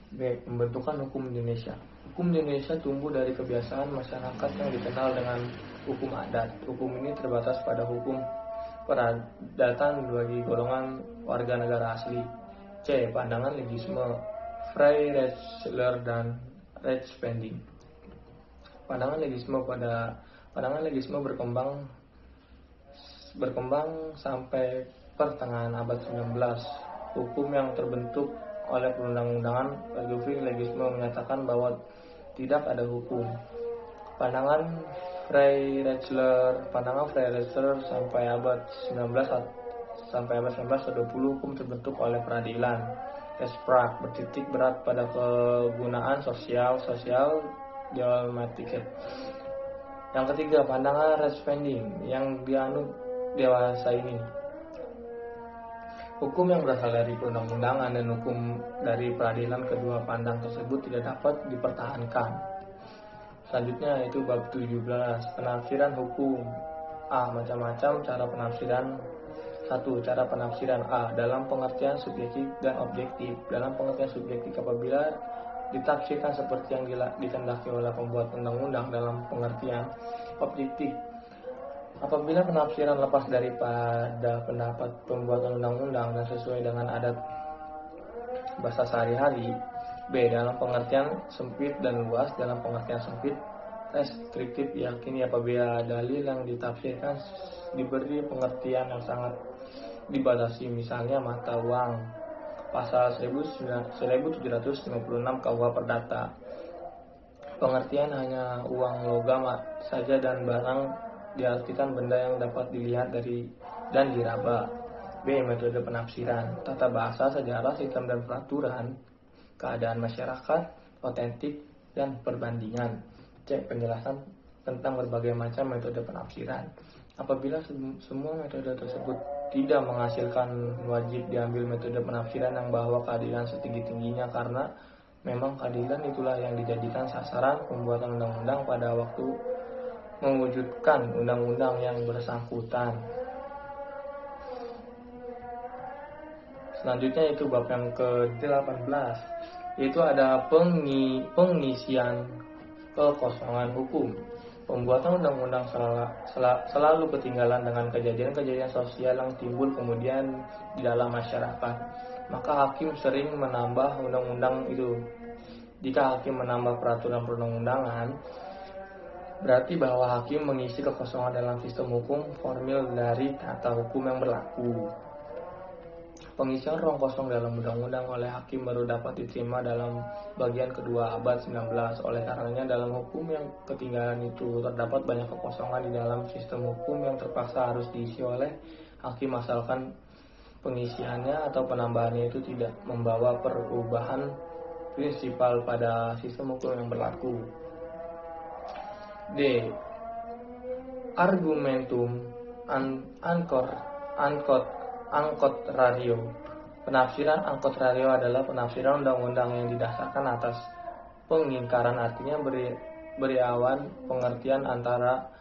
B. Pembentukan hukum Indonesia. Hukum Indonesia tumbuh dari kebiasaan masyarakat yang dikenal dengan hukum adat. Hukum ini terbatas pada hukum peradatan bagi golongan warga negara asli. C. Pandangan legisme Freirechtler dan Rechtspfenning. Pandangan legisme berkembang sampai pertengahan abad 19. Hukum yang terbentuk oleh perundang-undangan legisme menyatakan bahwa tidak ada hukum. Pandangan Frey-Rechler sampai abad 19 atau 20 hukum terbentuk oleh peradilan. Rechtspraak bertitik berat pada kegunaan sosial dialektika. Yang ketiga, pandangan Rechtspflege yang dianut dewasa ini. Hukum yang berasal dari perundang-undangan dan hukum dari peradilan, kedua pandang tersebut tidak dapat dipertahankan. Selanjutnya itu bab 17, penafsiran hukum. A. Macam-macam cara penafsiran. 1. Cara penafsiran A. Dalam pengertian subjektif dan objektif. Dalam pengertian subjektif, apabila ditafsirkan seperti yang dikehendaki oleh pembuat undang-undang. Dalam pengertian objektif, apabila penafsiran lepas daripada pendapat pembuat undang-undang dan sesuai dengan adat bahasa sehari-hari. B. Dalam pengertian sempit dan luas. Dalam pengertian sempit, restriktif yakini apabila dalil yang ditafsirkan diberi pengertian yang sangat dibatasi, misalnya mata uang, pasal 1756 KUH Perdata. Pengertian hanya uang logam saja dan barang diartikan benda yang dapat dilihat dan diraba. B. Metode penafsiran, tata bahasa, sejarah, sistem dan peraturan, keadaan masyarakat, otentik, dan perbandingan. C. Penjelasan tentang berbagai macam metode penafsiran. Apabila semua metode tersebut tidak menghasilkan, wajib diambil metode penafsiran yang bawa keadilan setinggi-tingginya, karena memang keadilan itulah yang dijadikan sasaran pembuatan undang-undang pada waktu mewujudkan undang-undang yang bersangkutan. Selanjutnya itu bab yang ke-18, yaitu ada pengisian kekosongan hukum. Pembuatan undang-undang selalu ketinggalan dengan kejadian-kejadian sosial yang timbul kemudian di dalam masyarakat. Maka hakim sering menambah undang-undang itu. Jika hakim menambah peraturan perundang-undangan, berarti bahwa hakim mengisi kekosongan dalam sistem hukum formil dari tata hukum yang berlaku. Pengisian ruang kosong dalam undang-undang oleh hakim baru dapat diterima dalam bagian kedua abad 19. Oleh karenanya dalam hukum yang ketinggalan itu terdapat banyak kekosongan di dalam sistem hukum yang terpaksa harus diisi oleh hakim, asalkan pengisiannya atau penambahannya itu tidak membawa perubahan prinsipal pada sistem hukum yang berlaku. D. Argumentum Ancotrario. Penafsiran Ancotrario adalah penafsiran undang-undang yang didasarkan atas pengingkaran, artinya beri awan pengertian antara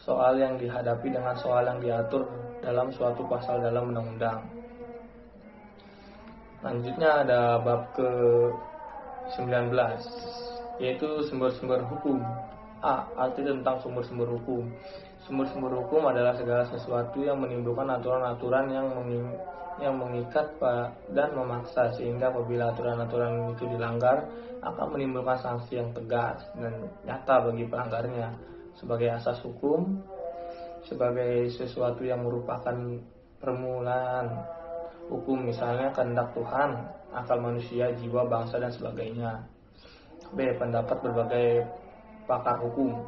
soal yang dihadapi dengan soal yang diatur dalam suatu pasal dalam undang-undang. Selanjutnya ada bab ke-19, yaitu sumber-sumber hukum. A. Arti tentang sumber-sumber hukum. Sumber-sumber hukum adalah segala sesuatu yang menimbulkan aturan-aturan yang mengikat dan memaksa, sehingga apabila aturan-aturan itu dilanggar akan menimbulkan sanksi yang tegas dan nyata bagi pelanggarnya. Sebagai asas hukum, sebagai sesuatu yang merupakan permulaan hukum, misalnya kehendak Tuhan, akal manusia, jiwa, bangsa, dan sebagainya. B. Pendapat berbagai pakar hukum.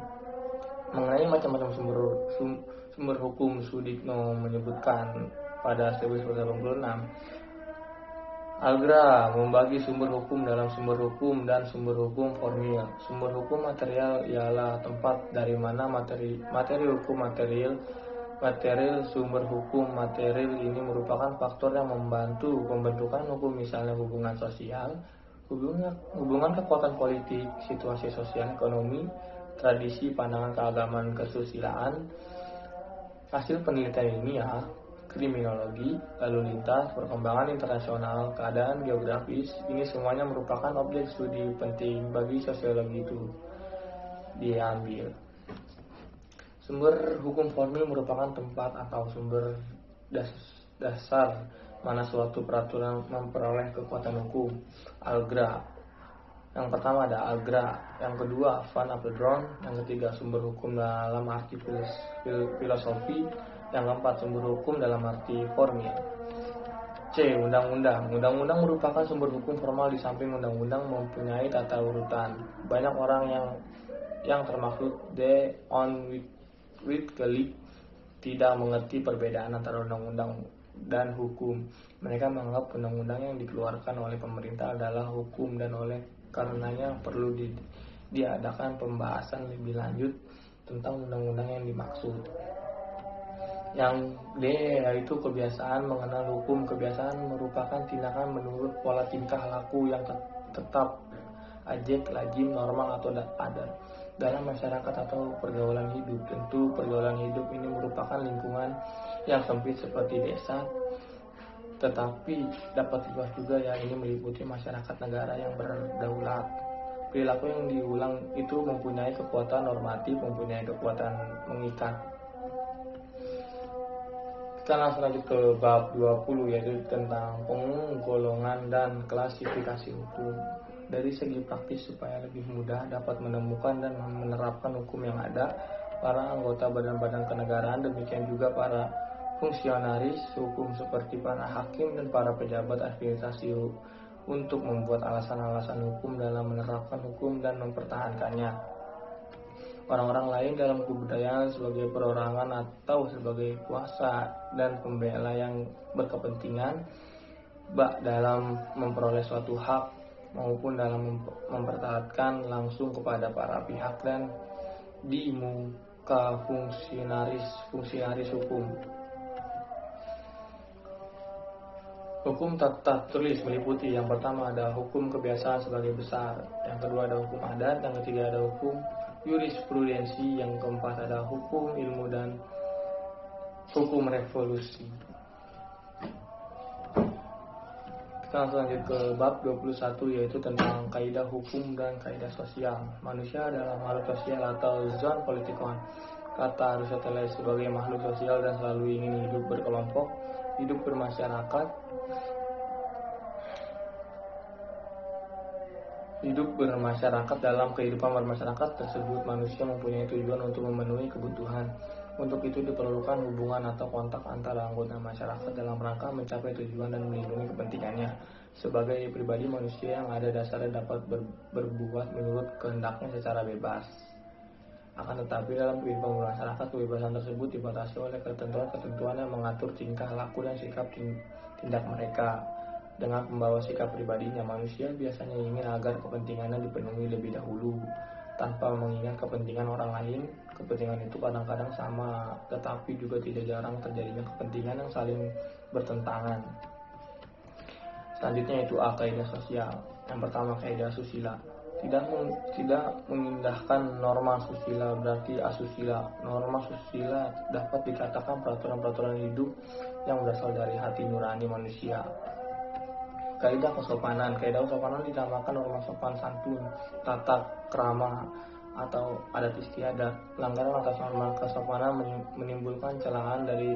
Mengenai macam-macam sumber hukum, Sudikno menyebutkan pada 1986, Algra membagi sumber hukum dalam sumber hukum dan sumber hukum formil. Sumber hukum material ialah tempat dari mana materi hukum material. Sumber hukum material ini merupakan faktor yang membantu pembentukan hukum, misalnya hubungan sosial, hubungan kekuatan politik, situasi sosial ekonomi, tradisi, pandangan keagamaan, kesusilaan, hasil penelitian ilmiah, kriminologi, lalu lintas, perkembangan internasional, keadaan geografis. Ini semuanya merupakan objek studi penting bagi sosiologi itu diambil. Sumber hukum formil merupakan tempat atau sumber dasar mana suatu peraturan memperoleh kekuatan hukum. Algra. Yang pertama ada Algra, yang kedua Van Apeldoorn, yang ketiga sumber hukum dalam arti filosofi, yang keempat sumber hukum dalam arti formil. C. Undang-undang. Undang-undang merupakan sumber hukum formal di samping undang-undang mempunyai tata urutan. Banyak orang yang yang termaksud the on with kelip tidak mengerti perbedaan antara undang-undang dan hukum. Mereka menganggap undang-undang yang dikeluarkan oleh pemerintah adalah hukum dan oleh karenanya perlu diadakan pembahasan lebih lanjut tentang undang-undang yang dimaksud. Yang D yaitu kebiasaan mengenal hukum. Kebiasaan merupakan tindakan menurut pola tingkah laku yang tetap, ajek, lazim, normal atau adat dalam masyarakat atau pergaulan hidup. Tentu pergaulan hidup ini merupakan lingkungan yang sempit seperti desa, tetapi dapat luas juga ya, ini meliputi masyarakat negara yang berdaulat. Perilaku yang diulang itu mempunyai kekuatan normatif, mempunyai kekuatan mengikat. Kita langsung lanjut ke bab 20 yaitu tentang penggolongan dan klasifikasi hukum. Dari segi praktis supaya lebih mudah dapat menemukan dan menerapkan hukum yang ada, para anggota badan-badan kenegaraan demikian juga para fungsionaris hukum seperti para hakim dan para pejabat administrasi untuk membuat alasan-alasan hukum dalam menerapkan hukum dan mempertahankannya. Orang-orang lain dalam kebudayaan sebagai perorangan atau sebagai kuasa dan pembela yang berkepentingan dalam memperoleh suatu hak maupun dalam mempertahankan langsung kepada para pihak dan di muka fungsionaris hukum. Hukum tata tulis meliputi yang pertama ada hukum kebiasaan sebagai besar, yang kedua ada hukum adat, yang ketiga ada hukum jurisprudensi, yang keempat ada hukum ilmu dan hukum revolusi. Kita langsung lanjut ke bab 21 yaitu tentang kaidah hukum dan kaidah sosial. Manusia adalah makhluk sosial atau zoon politikon. Kata Aristoteles sebagai makhluk sosial dan selalu ingin hidup berkelompok, hidup bermasyarakat. Hidup bermasyarakat. Dalam kehidupan bermasyarakat tersebut manusia mempunyai tujuan untuk memenuhi kebutuhan. Untuk itu diperlukan hubungan atau kontak antara anggota masyarakat dalam rangka mencapai tujuan dan melindungi kepentingannya. Sebagai pribadi manusia yang ada dasarnya dapat berbuat menurut kehendaknya secara bebas. Akan tetapi dalam kehidupan bermasyarakat kebebasan tersebut dibatasi oleh ketentuan-ketentuan yang mengatur tingkah laku dan sikap tindak mereka. Dengan membawa sikap pribadinya, manusia biasanya ingin agar kepentingannya dipenuhi lebih dahulu, tanpa mengingat kepentingan orang lain. Kepentingan itu kadang-kadang sama, tetapi juga tidak jarang terjadinya kepentingan yang saling bertentangan. Selanjutnya itu kaidah sosial. Yang pertama kaidah susila. Tidak mengindahkan norma susila berarti asusila. Norma susila dapat dikatakan peraturan-peraturan hidup yang berasal dari hati nurani manusia. Kaidah kesopanan. Kaidah kesopanan dinamakan norma sopan santun, tata krama atau adat istiadat. Pelanggaran atas norma kesopanan menimbulkan celaan dari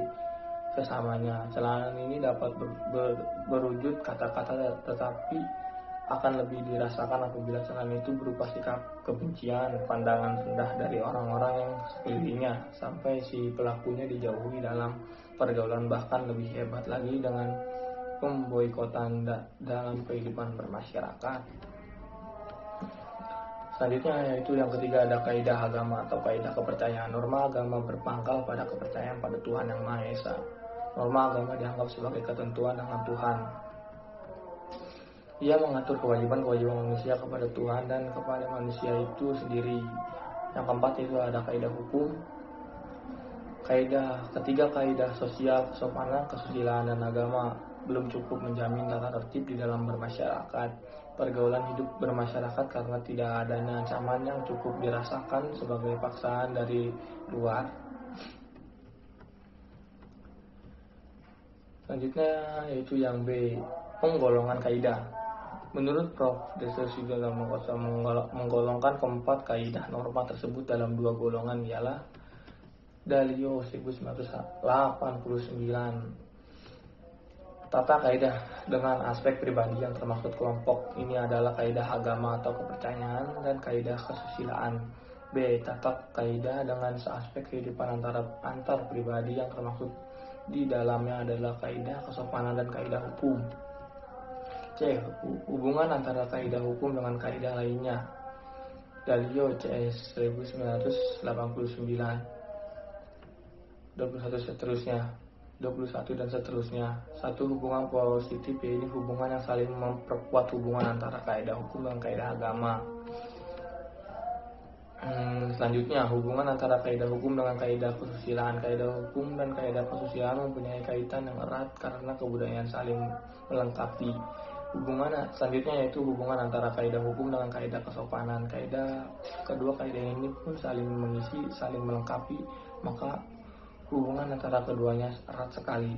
sesamanya. Celaan ini dapat berwujud kata-kata, tetapi akan lebih dirasakan apabila celaan itu berupa sikap kebencian, pandangan rendah dari orang-orang yang sekelilingnya, sampai si pelakunya dijauhi dalam pergaulan, bahkan lebih hebat lagi dengan pemboikotan dalam kehidupan bermasyarakat. Selanjutnya yaitu yang ketiga ada kaidah agama atau kaidah kepercayaan. Norma agama berpangkal pada kepercayaan pada Tuhan Yang Maha Esa. Norma agama dianggap sebagai ketentuan dengan Tuhan. Ia mengatur kewajiban-kewajiban manusia kepada Tuhan dan kepada manusia itu sendiri. Yang keempat itu ada kaidah hukum. Ketiga kaidah sosial, kesopanan, kesusilaan dan agama belum cukup menjamin tata tertib di dalam bermasyarakat. Pergaulan hidup bermasyarakat karena tidak adanya ancaman yang cukup dirasakan sebagai paksaan dari luar. Selanjutnya yaitu yang B, penggolongan kaidah. Menurut Prof. Dr. Sugeng menggolongkan keempat kaidah norma tersebut dalam dua golongan, ialah Dalio 1989. Tata kaidah dengan aspek pribadi yang termaksud kelompok. Ini adalah kaidah agama atau kepercayaan dan kaidah kesusilaan. B. Tata kaidah dengan aspek kehidupan antar pribadi yang termaksud di dalamnya adalah kaidah kesopanan dan kaidah hukum. C. Hubungan antara kaidah hukum dengan kaidah lainnya. D. Galileo CS 1989. 21 seterusnya, 21 dan seterusnya. Satu, hubungan positif, yaitu hubungan yang saling memperkuat hubungan antara kaidah hukum dan kaidah agama. Selanjutnya, hubungan antara kaidah hukum dengan kaidah kesusilaan. Kaidah hukum dan kaidah kesusilaan mempunyai kaitan yang erat karena kebudayaan saling melengkapi. Hubungan selanjutnya yaitu hubungan antara kaidah hukum dengan kaidah kesopanan. Kedua kaidah ini pun saling mengisi, saling melengkapi, maka hubungan antara keduanya erat sekali.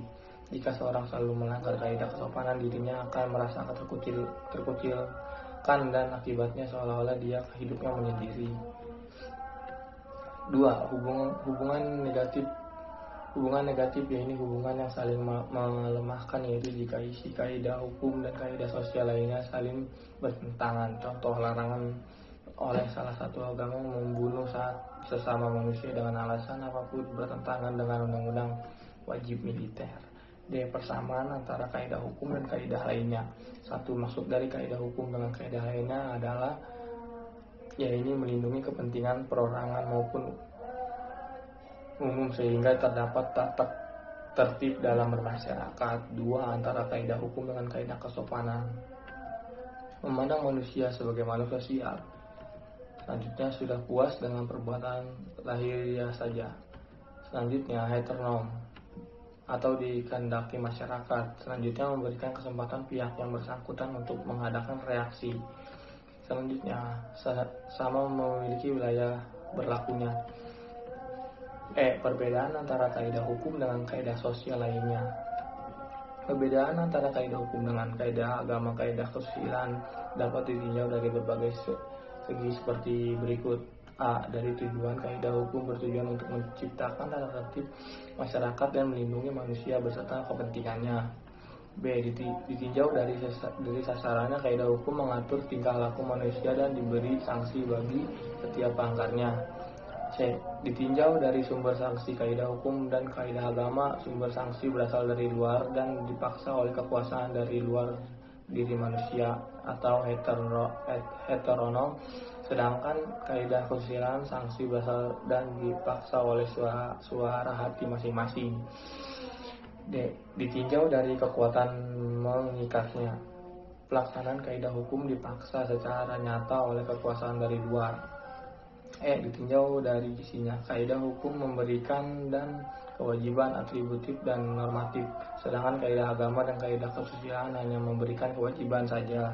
Jika seorang selalu melanggar kaidah kesopanan, dirinya akan merasa terkucilkan dan akibatnya seolah-olah dia hidupnya menyendiri. 2. Hubungan negatif. Hubungan negatif yaitu hubungan yang saling melemahkan, yaitu jika isi kaidah hukum dan kaidah sosial lainnya saling bertentangan. Contoh, larangan oleh salah satu agama membunuh sesama manusia dengan alasan apapun bertentangan dengan undang-undang wajib militer. D. Persamaan antara kaidah hukum dan kaidah lainnya. Satu, maksud dari kaidah hukum dengan kaidah lainnya adalah yaitu melindungi kepentingan perorangan maupun umum sehingga terdapat tata tertib dalam bermasyarakat. 2. Antara kaidah hukum dengan kaidah kesopanan. Memandang manusia sebagai makhluk sosial. Selanjutnya, sudah puas dengan perbuatan lahiriah saja. Selanjutnya, heteronom atau dikehendaki masyarakat. Selanjutnya, memberikan kesempatan pihak yang bersangkutan untuk mengadakan reaksi. Selanjutnya, sama memiliki wilayah berlakunya. Perbedaan antara kaidah hukum dengan kaidah sosial lainnya. Perbedaan antara kaidah hukum dengan kaidah agama, kaidah kesusilaan dapat ditinjau dari berbagai segi seperti berikut. A. Dari tujuan, kaidah hukum bertujuan untuk menciptakan tata tertib masyarakat dan melindungi manusia beserta kepentingannya. B. Ditinjau dari sasarannya, kaidah hukum mengatur tingkah laku manusia dan diberi sanksi bagi setiap pelanggarnya. C. Ditinjau dari sumber sanksi, kaidah hukum dan kaidah agama, sumber sanksi berasal dari luar dan dipaksa oleh kekuasaan dari luar diri manusia atau heteronom, sedangkan kaidah kesusilaan sanksi berasal dan dipaksa oleh suara hati masing-masing. D. Ditinjau dari kekuatan mengikatnya, pelaksanaan kaidah hukum dipaksa secara nyata oleh kekuasaan dari luar. Ditinjau dari isinya, kaidah hukum memberikan dan kewajiban atributif dan normatif, sedangkan kaidah agama dan kaidah kesusilaan hanya memberikan kewajiban saja.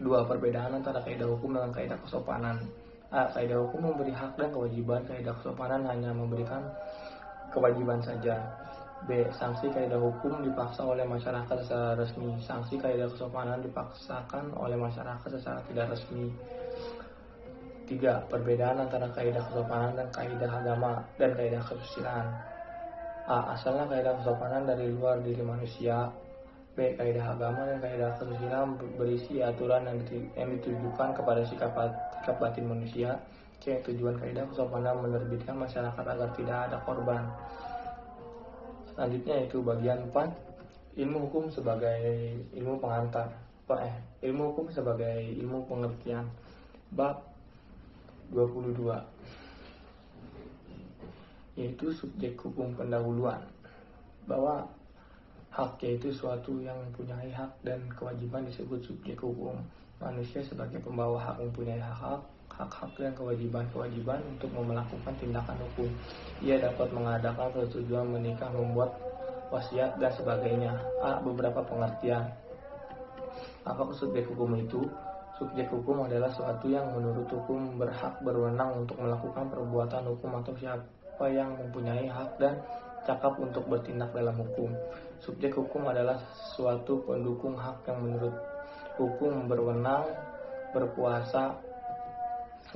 2. Perbedaan antara kaidah hukum dengan kaidah kesopanan. A. Kaidah hukum memberi hak dan kewajiban, kaidah kesopanan hanya memberikan kewajiban saja. B. Sanksi kaidah hukum dipaksa oleh masyarakat secara resmi, sanksi kaidah kesopanan dipaksakan oleh masyarakat secara tidak resmi. 3. Perbedaan antara kaidah kesopanan dan kaidah agama dan kaidah kesusilaan. A. Asalnya kaidah kesopanan dari luar diri manusia. B. Kaidah agama dan kaidah kesusilaan berisi aturan yang ditujukan kepada sikap batin manusia. C. Tujuan kaidah kesopanan menerbitkan masyarakat agar tidak ada korban. Selanjutnya itu bagian 4, ilmu hukum sebagai ilmu pengantar. Ilmu hukum sebagai ilmu pengertian. Bab 22, yaitu subjek hukum pendahuluan. Bahwa hak yaitu suatu yang mempunyai hak dan kewajiban disebut subjek hukum. Manusia sebagai pembawa hak mempunyai hak-hak dan kewajiban untuk melakukan tindakan hukum. Ia dapat mengadakan persetujuan menikah, membuat wasiat dan sebagainya. A. Beberapa pengertian. Apa subjek hukum itu? Subjek hukum adalah suatu yang menurut hukum berhak berwenang untuk melakukan perbuatan hukum atau siapa yang mempunyai hak dan cakap untuk bertindak dalam hukum. Subjek hukum adalah suatu pendukung hak yang menurut hukum berwenang, berkuasa,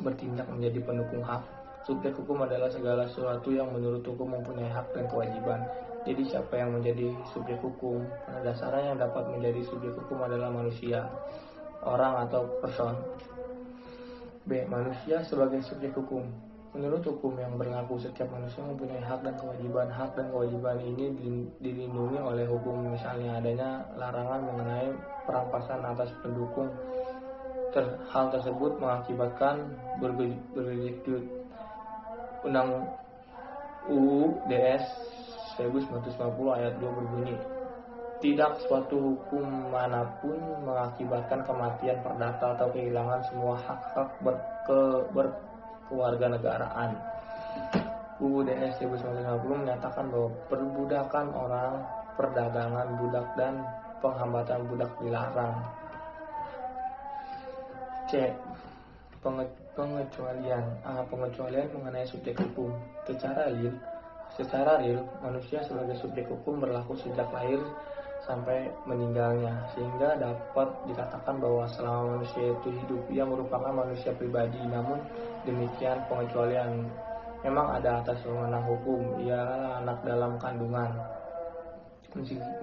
bertindak menjadi pendukung hak. Subjek hukum adalah segala sesuatu yang menurut hukum mempunyai hak dan kewajiban. Jadi siapa yang menjadi subjek hukum? Pada dasarnya yang dapat menjadi subjek hukum adalah manusia, orang atau person. B. Manusia sebagai subjek hukum. Menurut hukum yang berlaku, setiap manusia mempunyai hak dan kewajiban. Hak dan kewajiban ini dilindungi oleh hukum, misalnya adanya larangan mengenai perampasan atas pendukung Hal tersebut mengakibatkan berlanjut. Undang UU DS 1950 ayat 2 berbunyi, tidak suatu hukum manapun mengakibatkan kematian perdata atau kehilangan semua hak-hak berkewarganegaraan. UU DS 1950 menyatakan bahwa perbudakan orang, perdagangan budak, dan penghambatan budak dilarang. C. Pengecualian mengenai subjek hukum. Secara real, manusia sebagai subjek hukum berlaku sejak lahir sampai meninggalnya, sehingga dapat dikatakan bahwa selama manusia itu hidup, ia merupakan manusia pribadi. Namun demikian pengecualian memang ada atas wewenang hukum, ialah anak dalam kandungan.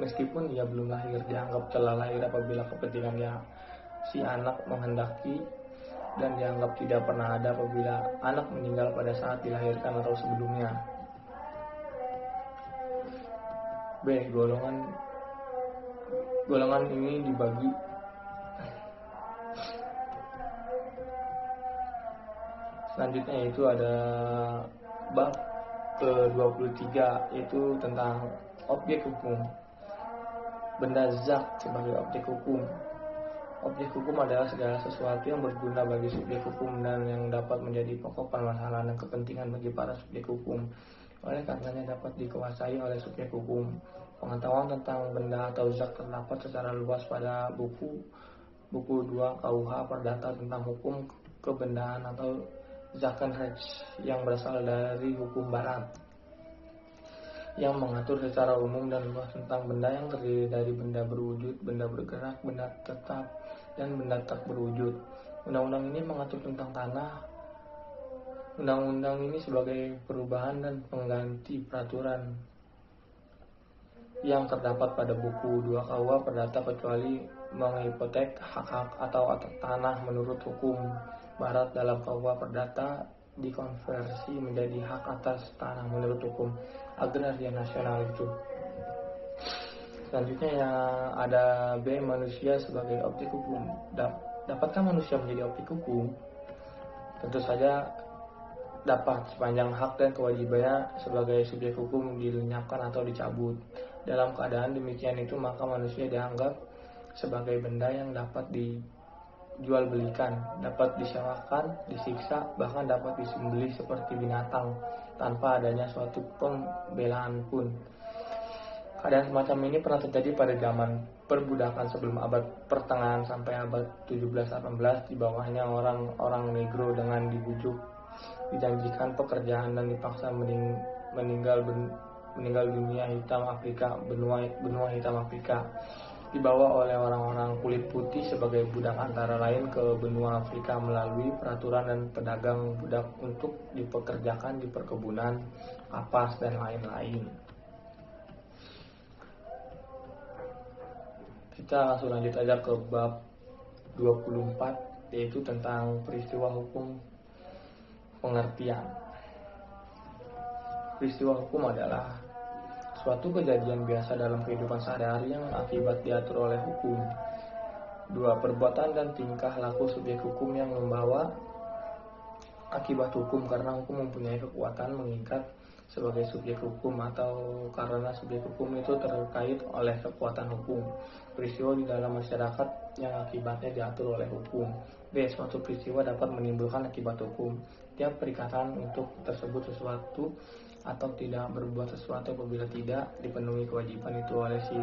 Meskipun ia belum lahir, dianggap telah lahir apabila kepentingan si anak menghendaki, dan dianggap tidak pernah ada apabila anak meninggal pada saat dilahirkan atau sebelumnya. B. Golongan ini dibagi selanjutnya, yaitu ada bab ke-23, yaitu tentang objek hukum. Benda zat sebagai objek hukum. Objek hukum adalah segala sesuatu yang berguna bagi subjek hukum dan yang dapat menjadi pokok permasalahan dan kepentingan bagi para subjek hukum. Oleh karenanya dapat dikuasai oleh subjek hukum. Pengetahuan tentang benda atau zat terdapat secara luas pada buku 2 KUH Perdata tentang hukum kebendaan atau Zakenrecht yang berasal dari hukum barat, yang mengatur secara umum dan luas tentang benda yang terdiri dari benda berwujud, benda bergerak, benda tetap, dan benda tak berwujud. Undang-undang ini mengatur tentang tanah. Undang-undang ini sebagai perubahan dan pengganti peraturan yang terdapat pada buku 2 KUH Perdata, kecuali menghipotek hak-hak atau tanah menurut hukum barat dalam KUH Perdata dikonversi menjadi hak atas tanah menurut hukum agraria nasional itu. Selanjutnya yang ada B. Manusia sebagai objek hukum. Dapatkah manusia menjadi objek hukum? Tentu saja dapat, sepanjang hak dan kewajibannya sebagai subjek hukum dilenyapkan atau dicabut. Dalam keadaan demikian itu, maka manusia dianggap sebagai benda yang dapat dijual belikan, dapat disewakan, disiksa, bahkan dapat disembelih seperti binatang tanpa adanya suatu pembelaan pun. Keadaan semacam ini pernah terjadi pada zaman perbudakan sebelum abad pertengahan sampai abad 17-18. Di bawahnya orang-orang negro dengan dibujuk, dijanjikan pekerjaan, dan dipaksa meninggal dunia benua hitam Afrika, dibawa oleh orang-orang kulit putih sebagai budak antara lain ke benua Afrika melalui peraturan dan pedagang budak untuk dipekerjakan di perkebunan, kapas, dan lain-lain. Kita langsung lanjut aja ke bab 24, yaitu tentang peristiwa hukum pengertian. Peristiwa hukum adalah suatu kejadian biasa dalam kehidupan sehari-hari yang akibat diatur oleh hukum. 2. Perbuatan dan tingkah laku subjek hukum yang membawa akibat hukum, karena hukum mempunyai kekuatan mengikat sebagai subjek hukum atau karena subjek hukum itu terkait oleh kekuatan hukum. Peristiwa di dalam masyarakat yang akibatnya diatur oleh hukum. B. Suatu peristiwa dapat menimbulkan akibat hukum. Tiap perikatan untuk tersebut sesuatu atau tidak berbuat sesuatu, apabila tidak dipenuhi kewajiban itu oleh si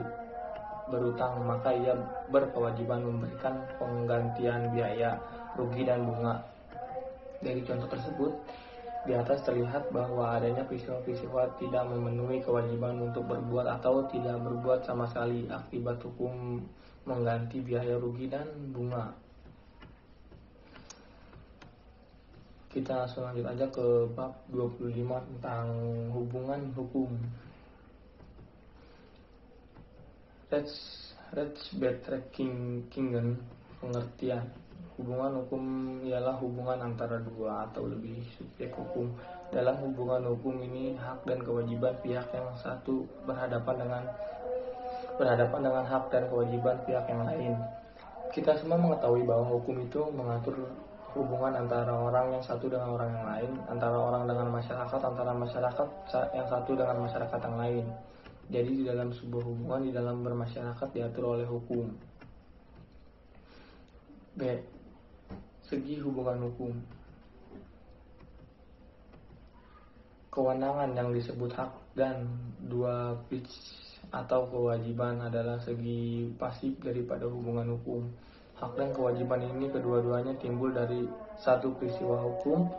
berutang, maka ia berkewajiban memberikan penggantian biaya, rugi, dan bunga. Dari contoh tersebut di atas terlihat bahwa adanya peristiwa-peristiwa tidak memenuhi kewajiban untuk berbuat atau tidak berbuat sama sekali, akibat hukum mengganti biaya rugi dan bunga. Kita langsung lanjut aja ke bab 25 tentang hubungan hukum. Rechtsbetrekkingen, pengertian. Hubungan hukum ialah hubungan antara dua atau lebih subjek hukum. Dalam hubungan hukum ini, hak dan kewajiban pihak yang satu berhadapan dengan hak dan kewajiban pihak yang lain. Kita semua mengetahui bahwa hukum itu mengatur hubungan antara orang yang satu dengan orang yang lain, antara orang dengan masyarakat, antara masyarakat yang satu dengan masyarakat yang lain. Jadi di dalam sebuah hubungan, di dalam bermasyarakat diatur oleh hukum. B. Segi hubungan hukum. Kewenangan yang disebut hak dan dua pitch atau kewajiban adalah segi pasif daripada hubungan hukum. Hak dan kewajiban ini kedua-duanya timbul dari satu peristiwa hukum,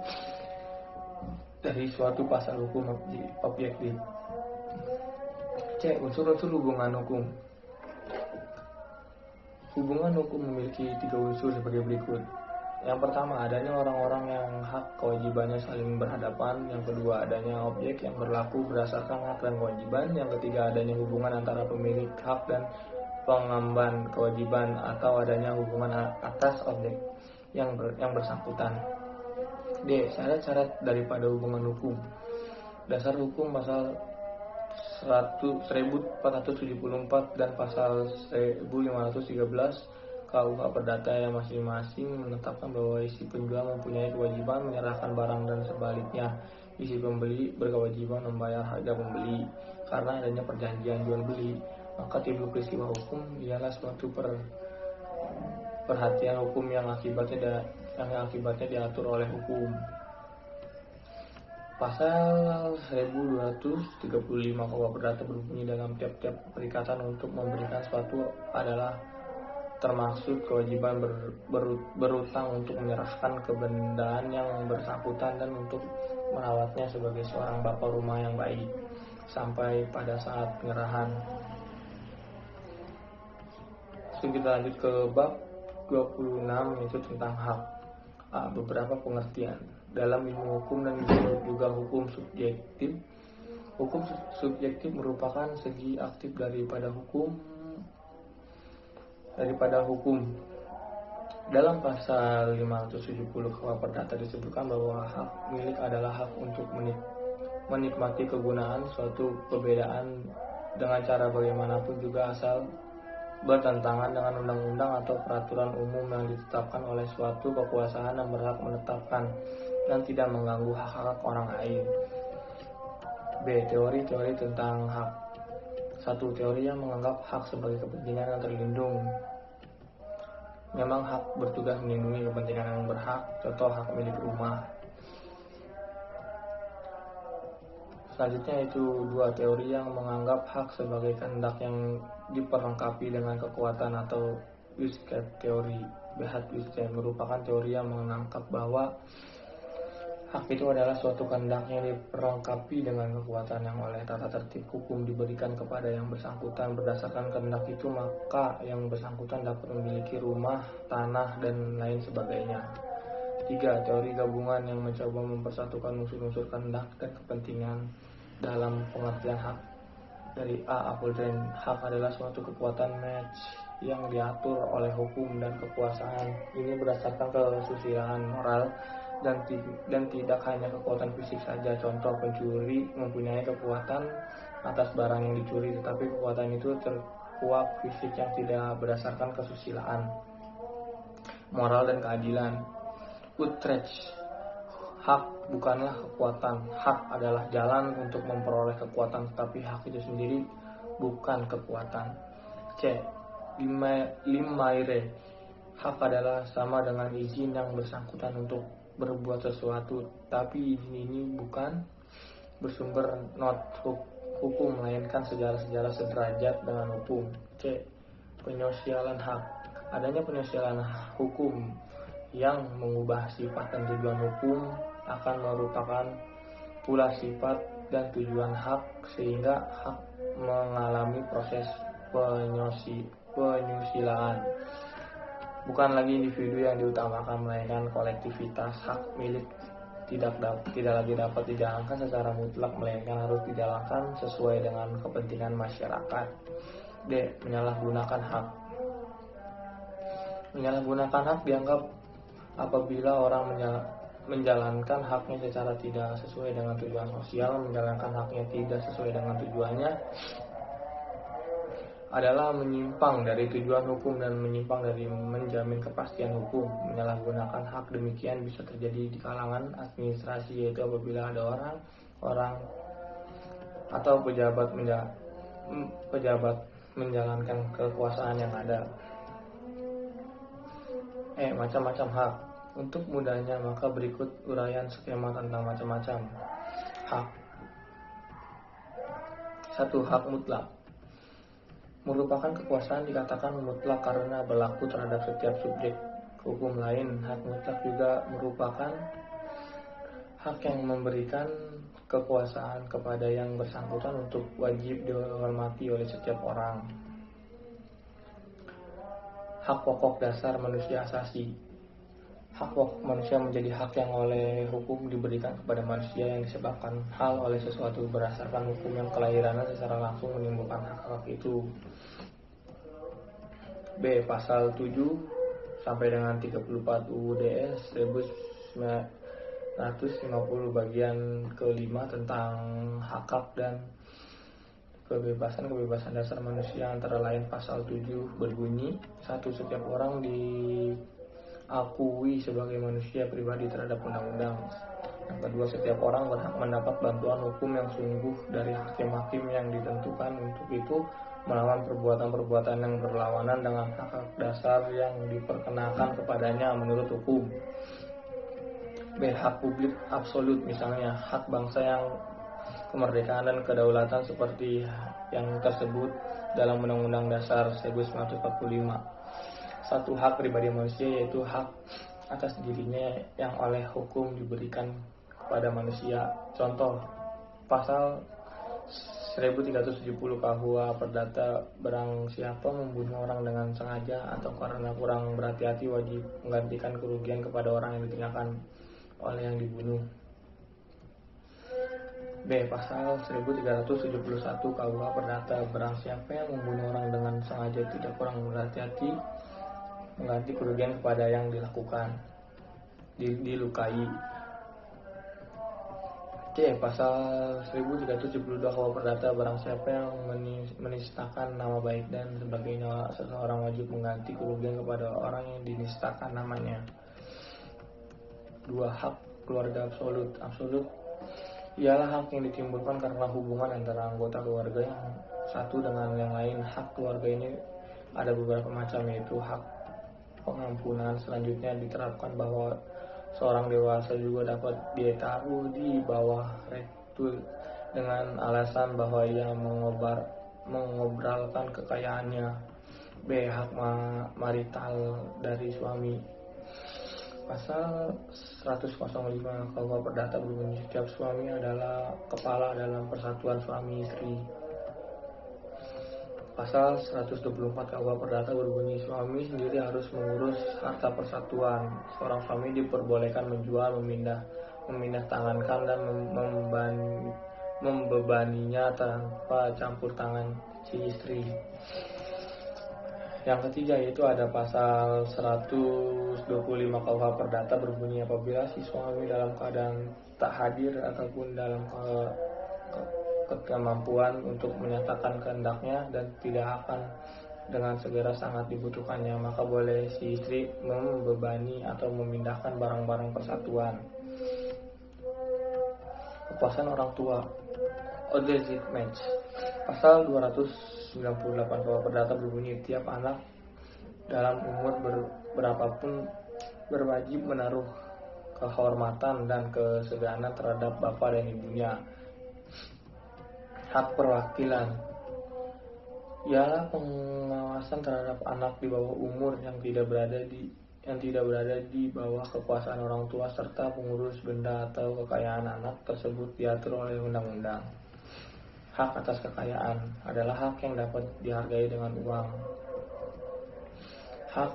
dari suatu pasal hukum objektif. C. Unsur-unsur hubungan hukum. Hubungan hukum memiliki 3 unsur sebagai berikut. Yang pertama, adanya orang-orang yang hak kewajibannya saling berhadapan. Yang kedua, adanya objek yang berlaku berdasarkan hak dan kewajiban. Yang ketiga, adanya hubungan antara pemilik hak dan pengemban kewajiban, atau adanya hubungan atas objek yang bersangkutan. D. Syarat-syarat daripada hubungan hukum. Dasar hukum pasal 1474 dan pasal 1513 KUH Perdata yang masing-masing menetapkan bahwa isi penjual mempunyai kewajiban menyerahkan barang dan sebaliknya isi pembeli berkewajiban membayar harga pembeli. Karena adanya perjanjian jual beli, maka timbul peristiwa hukum ialah suatu perhatian hukum yang akibatnya diatur oleh hukum. Pasal 1235 KUH Perdata berbunyi dalam tiap-tiap perikatan untuk memberikan suatu adalah termaksud kewajiban berutang untuk menyerahkan kebendaan yang bersangkutan dan untuk merawatnya sebagai seorang bapak rumah yang baik sampai pada saat penyerahan. So, kita lanjut ke bab 26, yaitu tentang hak. Beberapa pengertian dalam ilmu hukum dan juga hukum subjektif. Hukum subjektif merupakan segi aktif daripada hukum. Dalam pasal 570 KUH Perdata disebutkan bahwa hak milik adalah hak untuk menikmati kegunaan suatu perbedaan dengan cara bagaimanapun juga asal bertentangan dengan undang-undang atau peraturan umum yang ditetapkan oleh suatu kekuasaan yang berhak menetapkan dan tidak mengganggu hak-hak orang lain. B. Teori-teori tentang hak. 1. Teori yang menganggap hak sebagai kepentingan yang terlindung. Memang hak bertugas melindungi kepentingan yang berhak, contoh hak milik rumah. Selanjutnya itu 2. Teori yang menganggap hak sebagai kehendak yang diperlengkapi dengan kekuatan atau Wittgenstein teori. Behat Wittgenstein merupakan teori yang menangkap bahwa hak itu adalah suatu kehendak yang diperlengkapi dengan kekuatan yang oleh tata tertib hukum diberikan kepada yang bersangkutan. Berdasarkan kehendak itu, maka yang bersangkutan dapat memiliki rumah, tanah, dan lain sebagainya. 3. Teori gabungan yang mencoba mempersatukan unsur-unsur kehendak dan kepentingan dalam pengertian hak. Dari A. Apeldoorn, hak adalah suatu kekuatan match yang diatur oleh hukum dan kekuasaan. Ini berdasarkan kesusilaan moral dan tidak hanya kekuatan fisik saja. Contoh, pencuri mempunyai kekuatan atas barang yang dicuri, tetapi kekuatan itu terkuak fisik yang tidak berdasarkan kesusilaan moral dan keadilan. Utrecht, hak bukanlah kekuatan. Hak adalah jalan untuk memperoleh kekuatan, tetapi hak itu sendiri bukan kekuatan. C. Limmaere, hak adalah sama dengan izin yang bersangkutan untuk berbuat sesuatu, tapi izin ini bukan bersumber not hukum, melainkan sejarah-sejarah sederajat dengan hukum. C. Penyosialan hak. Adanya penyosialan hukum yang mengubah sifat dan tujuan hukum akan merupakan pula sifat dan tujuan hak, sehingga hak mengalami proses penyusilaan. Bukan lagi individu yang diutamakan, melainkan kolektivitas. Hak milik tidak lagi dapat dijalankan secara mutlak, melainkan harus dijalankan sesuai dengan kepentingan masyarakat. D. Menyalahgunakan hak. Menyalahgunakan hak dianggap apabila orang menjalankan haknya secara tidak sesuai dengan tujuan sosial, menjalankan haknya tidak sesuai dengan tujuannya, adalah menyimpang dari tujuan hukum dan menyimpang dari menjamin kepastian hukum. Menyalahgunakan hak demikian bisa terjadi di kalangan administrasi, yaitu apabila ada orang atau pejabat menjalankan kekuasaan yang ada. Macam-macam hak. Untuk mudahnya maka berikut uraian skema tentang macam-macam hak. 1. Hak mutlak merupakan kekuasaan dikatakan mutlak karena berlaku terhadap setiap subjek hukum lain. Hak mutlak juga merupakan hak yang memberikan kekuasaan kepada yang bersangkutan untuk wajib dihormati oleh setiap orang. Hak pokok dasar manusia asasi. Hak pokok manusia menjadi hak yang oleh hukum diberikan kepada manusia yang disebabkan hal oleh sesuatu berdasarkan hukum yang kelahirannya secara langsung menimbulkan hak-hak itu. B. Pasal 7 sampai dengan 34 UUD 1950 bagian ke-5 tentang hak dan kebebasan dasar manusia, antara lain pasal 7 berbunyi: 1. Setiap orang diakui sebagai manusia pribadi terhadap undang-undang. Yang kedua, setiap orang berhak mendapat bantuan hukum yang sungguh dari hakim-hakim yang ditentukan untuk itu melawan perbuatan-perbuatan yang berlawanan dengan hak dasar yang diperkenakan kepadanya menurut hukum. B. Hak publik absolut, misalnya hak bangsa yang kemerdekaan dan kedaulatan seperti yang tersebut dalam Undang-Undang Dasar 1945. 1. Hak pribadi manusia, yaitu hak atas dirinya yang oleh hukum diberikan kepada manusia. Contoh, pasal 1370 KUH Perdata, barang siapa membunuh orang dengan sengaja atau karena kurang berhati-hati wajib menggantikan kerugian kepada orang yang ditinggalkan oleh yang dibunuh. B. Pasal 1371 KUH Perdata, barang siapa yang membunuh orang dengan sengaja tidak kurang berhati-hati mengganti kerugian kepada yang dilukai. C. Pasal 1372 KUH Perdata, barang siapa yang menistakan nama baik dan sebagainya, seseorang wajib mengganti kerugian kepada orang yang dinistakan namanya. 2. Hak keluarga absolut. Absolut ialah hak yang ditimbulkan karena hubungan antara anggota keluarga yang satu dengan yang lain. Hak keluarga ini ada beberapa macam, yaitu hak pengampunan. Selanjutnya diterapkan bahwa seorang dewasa juga dapat ditaruh di bawah rektul dengan alasan bahwa ia mengobralkan kekayaannya. B. Hak marital dari suami. Pasal 105 KUH Perdata berbunyi: setiap suami adalah kepala dalam persatuan suami istri. Pasal 124 KUH Perdata berbunyi: suami sendiri harus mengurus harta persatuan. Seorang suami diperbolehkan menjual, memindah tangankan dan membebaninya tanpa campur tangan si istri. Yang ketiga yaitu ada pasal 125 KUH Perdata berbunyi: apabila si suami dalam keadaan tak hadir ataupun dalam kemampuan untuk menyatakan kehendaknya dan tidak akan dengan segera sangat dibutuhkannya, maka boleh si istri membebani atau memindahkan barang-barang persatuan. Kekuasaan orang tua, Oderzitmens. Pasal 298 KUH Perdata berbunyi: tiap anak dalam umur berapapun berwajib menaruh kehormatan dan keseganan terhadap bapak dan ibunya. Hak perwakilan ialah pengawasan terhadap anak di bawah umur yang tidak berada di bawah kekuasaan orang tua serta pengurus benda atau kekayaan anak tersebut diatur oleh undang-undang. Hak atas kekayaan adalah hak yang dapat dihargai dengan uang. Hak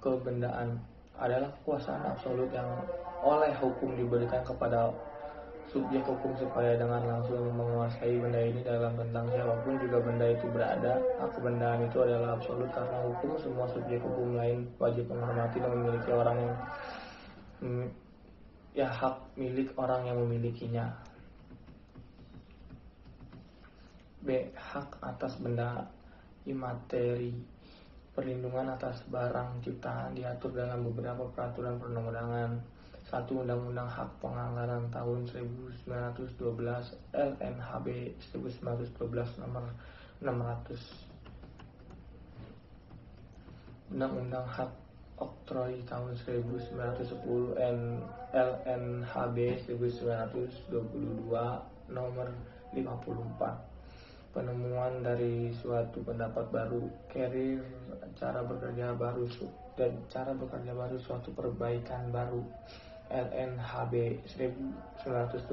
kebendaan adalah kekuasaan absolut yang oleh hukum diberikan kepada subjek hukum supaya dengan langsung menguasai benda ini dalam tentang siapapun juga benda itu berada. Hak kebendaan itu adalah absolut karena hukum semua subjek hukum lain wajib menghormati dan memiliki orang yang hak milik orang yang memilikinya. B. Hak atas benda imateri. Perlindungan atas barang ciptaan diatur dalam beberapa peraturan perundang-undangan. 1. Undang-Undang Hak Penganggaran tahun 1912 LNHB 1912 nomor 600. Undang-Undang Hak Oktroy tahun 1910 LNHB 1922 nomor 54. Penemuan dari suatu pendapat baru, carrier, cara bekerja baru dan cara bekerja baru suatu perbaikan baru, LNHB 1922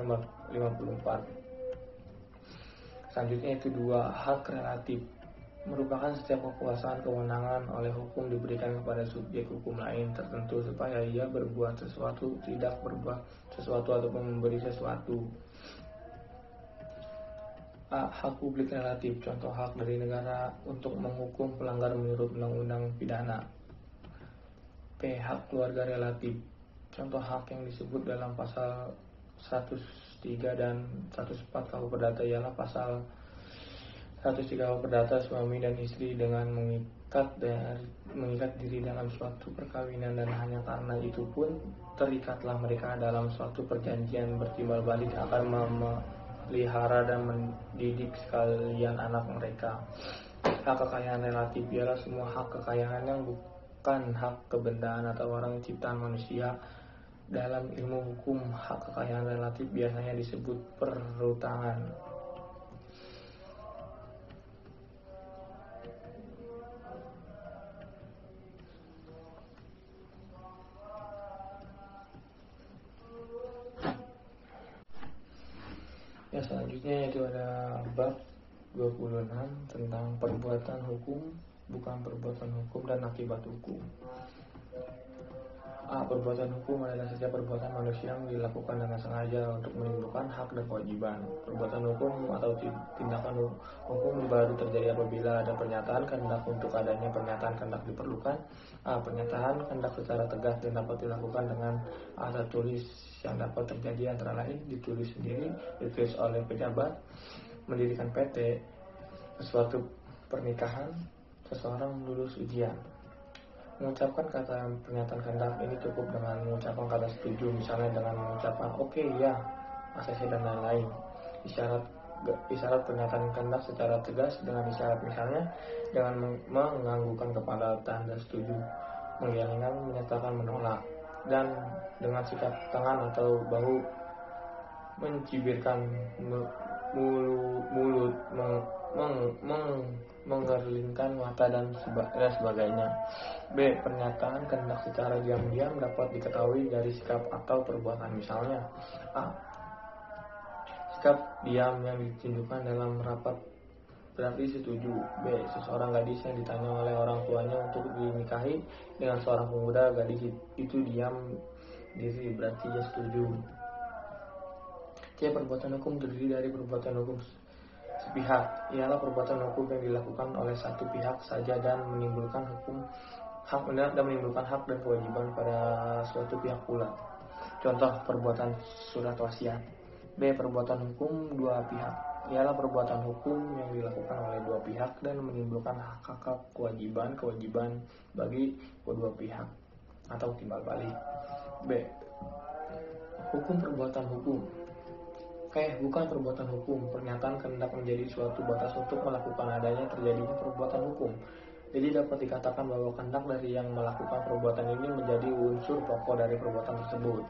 nomor 54. Selanjutnya itu 2. Hak relatif merupakan setiap kekuasaan kewenangan oleh hukum diberikan kepada subjek hukum lain tertentu supaya ia berbuat sesuatu, tidak berbuat sesuatu ataupun memberi sesuatu. A. Hak publik relatif, contoh hak dari negara untuk menghukum pelanggar menurut undang-undang pidana. B. Hak keluarga relatif, contoh hak yang disebut dalam pasal 103 dan 104 KUH Perdata ialah pasal 103 KUH Perdata suami dan istri dengan mengikat diri dalam suatu perkawinan dan hanya karena itu pun terikatlah mereka dalam suatu perjanjian bertimbal balik akan melihara dan mendidik sekalian anak mereka. Hak kekayaan relatif ialah semua hak kekayaan yang bukan hak kebendaan atau barang ciptaan manusia. Dalam ilmu hukum, hak kekayaan relatif biasanya disebut perhutangan. Ya, selanjutnya yaitu ada bab 26 tentang perbuatan hukum, bukan perbuatan hukum dan akibat hukum. A. Perbuatan hukum adalah setiap perbuatan manusia yang dilakukan dengan sengaja untuk menimbulkan hak dan kewajiban. Perbuatan hukum atau tindakan hukum baru terjadi apabila ada pernyataan kehendak untuk adanya pernyataan kehendak diperlukan. A. Pernyataan kehendak secara tegas dan dapat dilakukan dengan alat tulis yang dapat terjadi antara lain ditulis sendiri, ditulis oleh pejabat, mendirikan PT, sesuatu pernikahan, seseorang lulus ujian. Mengucapkan kata pernyataan kehendak ini cukup dengan mengucapkan kata setuju, misalnya dengan mengucapkan oke, ya, ACC dan lain-lain. Isyarat pernyataan kehendak secara tegas dengan isyarat, misalnya dengan menganggukkan kepala tanda setuju, menggelengkan menyatakan menolak, dan dengan sikap tangan atau bahu mencibirkan mulut, mengerlingkan mata dan sebagainya. B. Pernyataan kehendak secara diam-diam dapat diketahui dari sikap atau perbuatan, misalnya A. Sikap diam yang ditunjukkan dalam rapat berarti setuju. B. Seseorang gadis yang ditanya oleh orang tuanya untuk dinikahi dengan seorang pemuda, gadis itu diam diri berarti ia setuju. C. Perbuatan hukum terdiri dari perbuatan hukum sepihak, ialah perbuatan hukum yang dilakukan oleh satu pihak saja dan menimbulkan hak dan kewajiban pada suatu pihak pula. Contoh perbuatan surat wasiat. B. Perbuatan hukum dua pihak, ialah perbuatan hukum yang dilakukan oleh dua pihak dan menimbulkan hak kewajiban bagi kedua pihak atau timbal balik. B. Hukum perbuatan hukum. Bukan perbuatan hukum. Pernyataan kehendak menjadi suatu batas untuk melakukan adanya terjadinya perbuatan hukum. Jadi dapat dikatakan bahwa kehendak dari yang melakukan perbuatan ini menjadi unsur pokok dari perbuatan tersebut.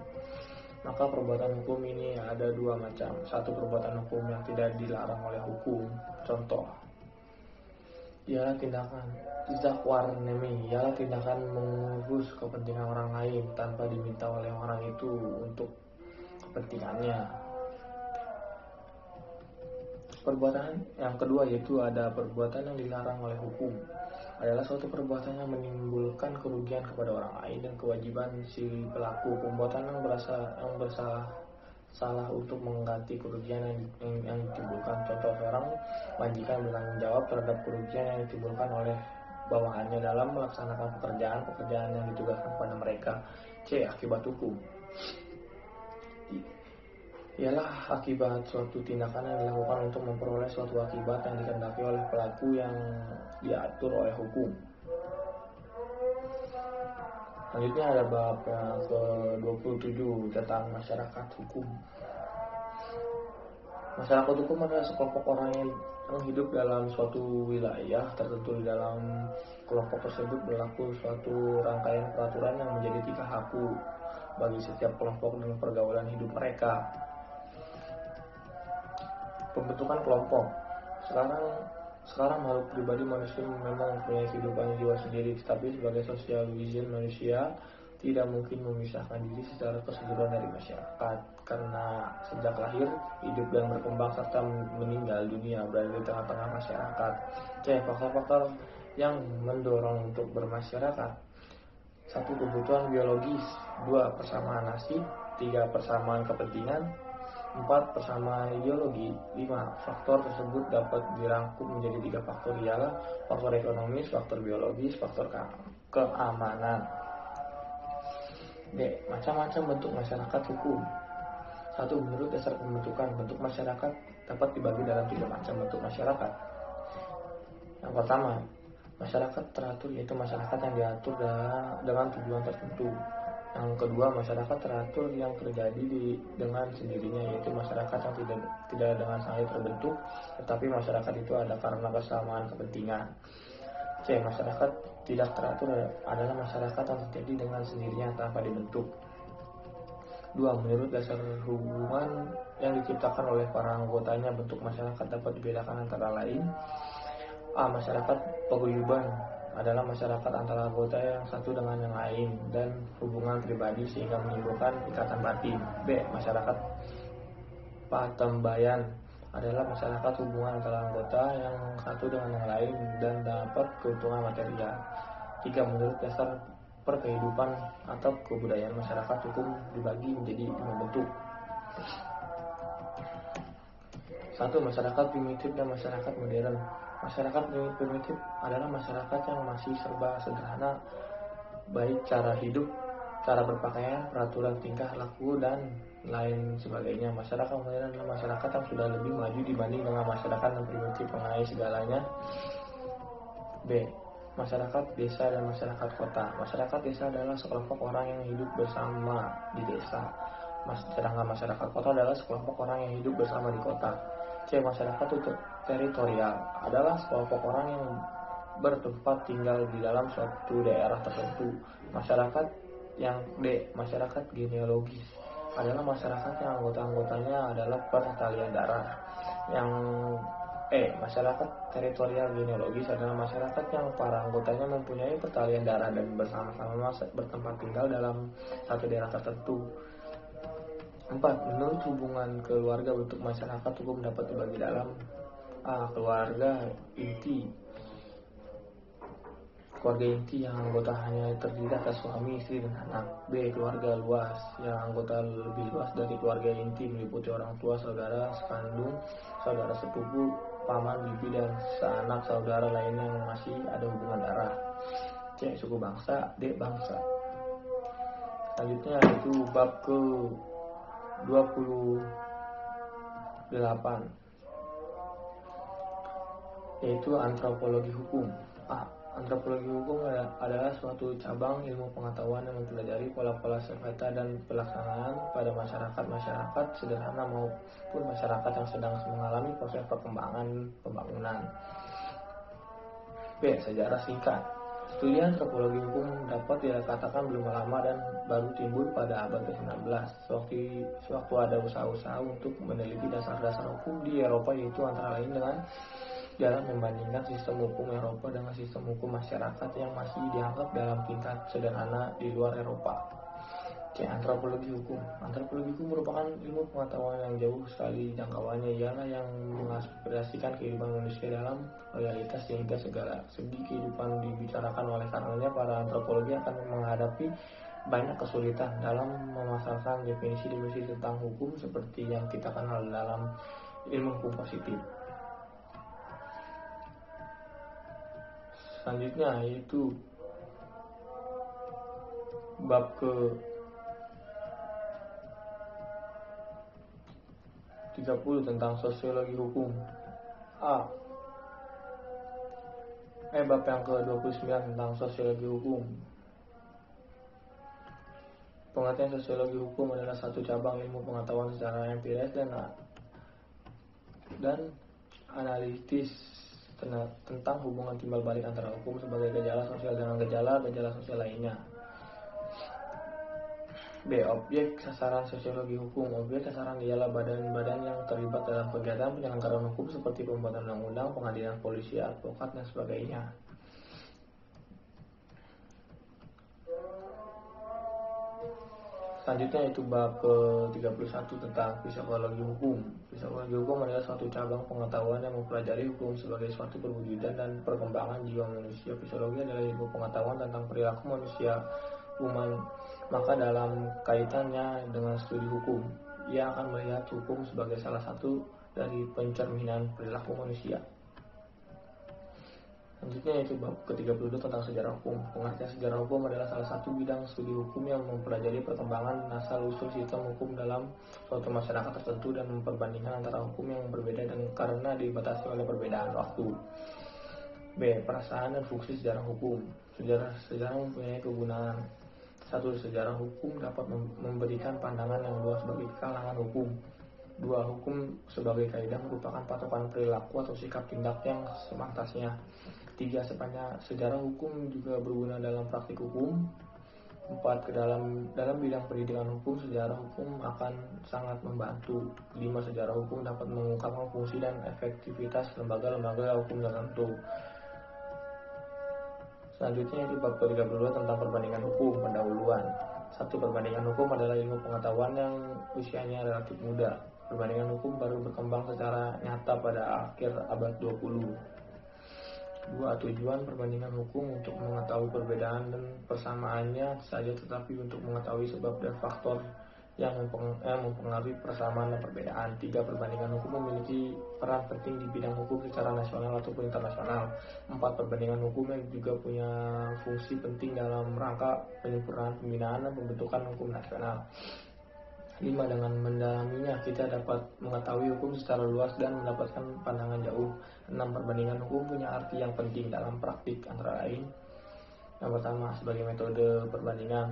Maka perbuatan hukum ini ada dua macam. Satu, perbuatan hukum yang tidak dilarang oleh hukum. Contoh, ialah tindakan zakwarnemi, ialah tindakan mengurus kepentingan orang lain tanpa diminta oleh orang itu untuk kepentingannya. Perbuatan yang kedua yaitu ada perbuatan yang dilarang oleh hukum, adalah suatu perbuatan yang menimbulkan kerugian kepada orang lain dan kewajiban si pelaku. Perbuatan yang bersalah untuk mengganti kerugian yang ditimbulkan. Contoh, seorang majikan bertanggung jawab terhadap kerugian yang ditimbulkan oleh bawahannya dalam melaksanakan pekerjaan yang ditugaskan kepada mereka. C. Akibat hukum. ialah akibat suatu tindakan yang dilakukan untuk memperoleh suatu akibat yang dikehendaki oleh pelaku yang diatur oleh hukum. Selanjutnya ada bab yang ke-27 tentang masyarakat hukum. Masyarakat hukum adalah sekelompok orang yang hidup dalam suatu wilayah tertentu. Di dalam kelompok tersebut berlaku suatu rangkaian peraturan yang menjadi tingkah laku bagi setiap kelompok dan pergaulan hidup mereka. Pembentukan kelompok. Sekarang makhluk pribadi manusia memang mempunyai kehidupan jiwa sendiri, tetapi sebagai sosial being manusia tidak mungkin memisahkan diri secara keseluruhan dari masyarakat, karena sejak lahir, hidup dan berkembang serta meninggal dunia berada di tengah-tengah masyarakat. Faktor-faktor yang mendorong untuk bermasyarakat. 1. Kebutuhan biologis. 2. Persamaan nasib. 3. Persamaan kepentingan. 4. Persamaan ideologi. 5. Faktor tersebut dapat dirangkum menjadi 3 faktor, ialah faktor ekonomis, faktor biologis, faktor keamanan. D. Macam-macam bentuk masyarakat hukum. 1. Menurut dasar pembentukan, bentuk masyarakat dapat dibagi dalam 3 macam bentuk masyarakat. Yang pertama, masyarakat teratur, yaitu masyarakat yang diatur dengan tujuan tertentu. Yang kedua, masyarakat teratur yang terjadi dengan sendirinya, yaitu masyarakat yang tidak dengan sengaja terbentuk, tetapi masyarakat itu ada karena kesamaan kepentingan. C. Masyarakat tidak teratur adalah masyarakat yang terjadi dengan sendirinya tanpa dibentuk. 2. Menurut dasar hubungan yang diciptakan oleh para anggotanya, bentuk masyarakat dapat dibedakan antara lain. A. Masyarakat paguyuban adalah masyarakat antara anggota yang satu dengan yang lain dan hubungan pribadi sehingga menimbulkan ikatan batin. B. Masyarakat patembayan adalah masyarakat hubungan antara anggota yang satu dengan yang lain dan dapat keuntungan material. 3. Menurut dasar perkehidupan atau kebudayaan, masyarakat hukum dibagi menjadi 5 bentuk. 1. Masyarakat primitif dan masyarakat modern. Masyarakat primitif adalah masyarakat yang masih serba sederhana, baik cara hidup, cara berpakaian, peraturan tingkah laku, dan lain sebagainya. Masyarakat modern adalah masyarakat yang sudah lebih maju dibanding dengan masyarakat yang primitif mengenai segalanya. B. Masyarakat desa dan masyarakat kota. Masyarakat desa adalah sekelompok orang yang hidup bersama di desa, sedangkan masyarakat kota adalah sekelompok orang yang hidup bersama di kota. C. Masyarakat teritorial adalah sekelompok orang yang bertempat tinggal di dalam suatu daerah tertentu. Masyarakat genealogis adalah masyarakat yang anggota-anggotanya adalah pertalian darah. Masyarakat teritorial genealogis adalah masyarakat yang para anggotanya mempunyai pertalian darah dan bersama-sama bertempat tinggal dalam satu daerah tertentu. 4. Menurut hubungan keluarga, bentuk masyarakat hukum dapat dibagi dalam A. Keluarga inti. Keluarga inti yang anggota hanya terdiri atas suami, istri, dan anak. B. Keluarga luas yang anggota lebih luas dari keluarga inti, meliputi orang tua, saudara sekandung, saudara sepupu, paman, bibi, dan seanak saudara lainnya yang masih ada hubungan darah. C. Suku bangsa. D. Bangsa. Selanjutnya itu bab ke-28, yaitu antropologi hukum. A. Antropologi hukum adalah suatu cabang ilmu pengetahuan yang mempelajari pola-pola sengketa dan pelaksanaan pada masyarakat sederhana maupun masyarakat yang sedang mengalami proses pembangunan. B. Sejarah singkat. Studi antropologi hukum dapat dikatakan belum lama dan baru timbul pada abad ke-19 sewaktu ada usaha-usaha untuk meneliti dasar-dasar hukum di Eropa, yaitu antara lain dengan dalam membandingkan sistem hukum Eropa dengan sistem hukum masyarakat yang masih dianggap dalam tingkat sederhana di luar Eropa. C. Antropologi hukum. Antropologi hukum merupakan ilmu pengetahuan yang jauh sekali jangkauannya, ialah yang mengaspirasikan kehidupan manusia dalam loyalitas sehingga segala segi kehidupan dibicarakan. Oleh karenanya, para antropologi akan menghadapi banyak kesulitan dalam memasarkan definisi-definisi tentang hukum seperti yang kita kenal dalam ilmu hukum positif. Selanjutnya yaitu bab 30 tentang sosiologi hukum. Bab yang ke-29 tentang sosiologi hukum. Pengertian sosiologi hukum adalah satu cabang ilmu pengetahuan secara empiris dan analitis tentang hubungan timbal balik antara hukum sebagai gejala sosial dengan gejala sosial lainnya. B. Objek sasaran sosiologi hukum. Objek sasaran ialah badan-badan yang terlibat dalam kegiatan penyelenggaraan hukum seperti pembuatan undang-undang, pengadilan, polisi, advokat, dan sebagainya. Selanjutnya itu bab ke-31 tentang psikologi hukum. Psikologi hukum adalah suatu cabang pengetahuan yang mempelajari hukum sebagai suatu perwujudan dan perkembangan jiwa manusia. Psikologi adalah ilmu pengetahuan tentang perilaku manusia maka dalam kaitannya dengan studi hukum, ia akan melihat hukum sebagai salah satu dari pencerminan perilaku manusia. Selanjutnya yaitu bab ke-32 tentang sejarah hukum. Pengertian sejarah hukum adalah salah satu bidang studi hukum yang mempelajari perkembangan asal-usul sistem hukum dalam suatu masyarakat tertentu dan memperbandingkan antara hukum yang berbeda dan karena dibatasi oleh perbedaan waktu. B. Perasaan dan fungsi sejarah hukum. Sejarah mempunyai kegunaan. 1. Sejarah hukum dapat memberikan pandangan yang luas bagi kalangan hukum. 2. Hukum sebagai kaidah merupakan patokan perilaku atau sikap tindak yang sepantasnya. 3. Sejarah hukum juga berguna dalam praktik hukum. 4. Dalam bidang pendidikan hukum, sejarah hukum akan sangat membantu. 5. Sejarah hukum dapat mengungkapkan fungsi dan efektivitas lembaga-lembaga hukum tertentu. Selanjutnya itu bab ke-32 tentang perbandingan hukum. Pendahuluan. 1. Perbandingan hukum adalah ilmu pengetahuan yang usianya relatif muda. Perbandingan hukum baru berkembang secara nyata pada akhir abad 20. 2. Tujuan perbandingan hukum untuk mengetahui perbedaan dan persamaannya saja, tetapi untuk mengetahui sebab dan faktor yang mempengaruhi persamaan dan perbedaan. 3. Perbandingan hukum memiliki peran penting di bidang hukum secara nasional ataupun internasional. 4. Perbandingan hukum yang juga punya fungsi penting dalam rangka penyempurnaan pembinaan dan pembentukan hukum nasional. 5. Dengan mendalaminya kita dapat mengetahui hukum secara luas dan mendapatkan pandangan jauh. 6. Perbandingan hukum punya arti yang penting dalam praktik, antara lain yang pertama sebagai metode perbandingan.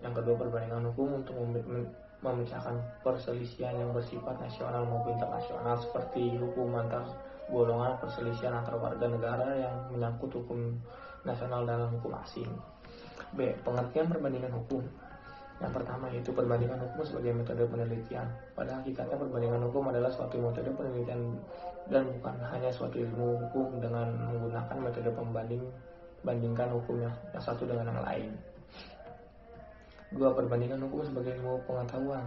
Yang kedua, perbandingan hukum untuk memecahkan perselisihan yang bersifat nasional maupun internasional, seperti hukum antar golongan, perselisihan antar warga negara yang menyangkut hukum nasional dalam hukum asing. B. Pengertian perbandingan hukum. Yang pertama yaitu perbandingan hukum sebagai metode penelitian. Pada hakikatnya perbandingan hukum adalah suatu metode penelitian dan bukan hanya suatu ilmu hukum dengan menggunakan metode bandingkan hukum yang satu dengan yang lain. 2. Perbandingan hukum sebagai ilmu pengetahuan.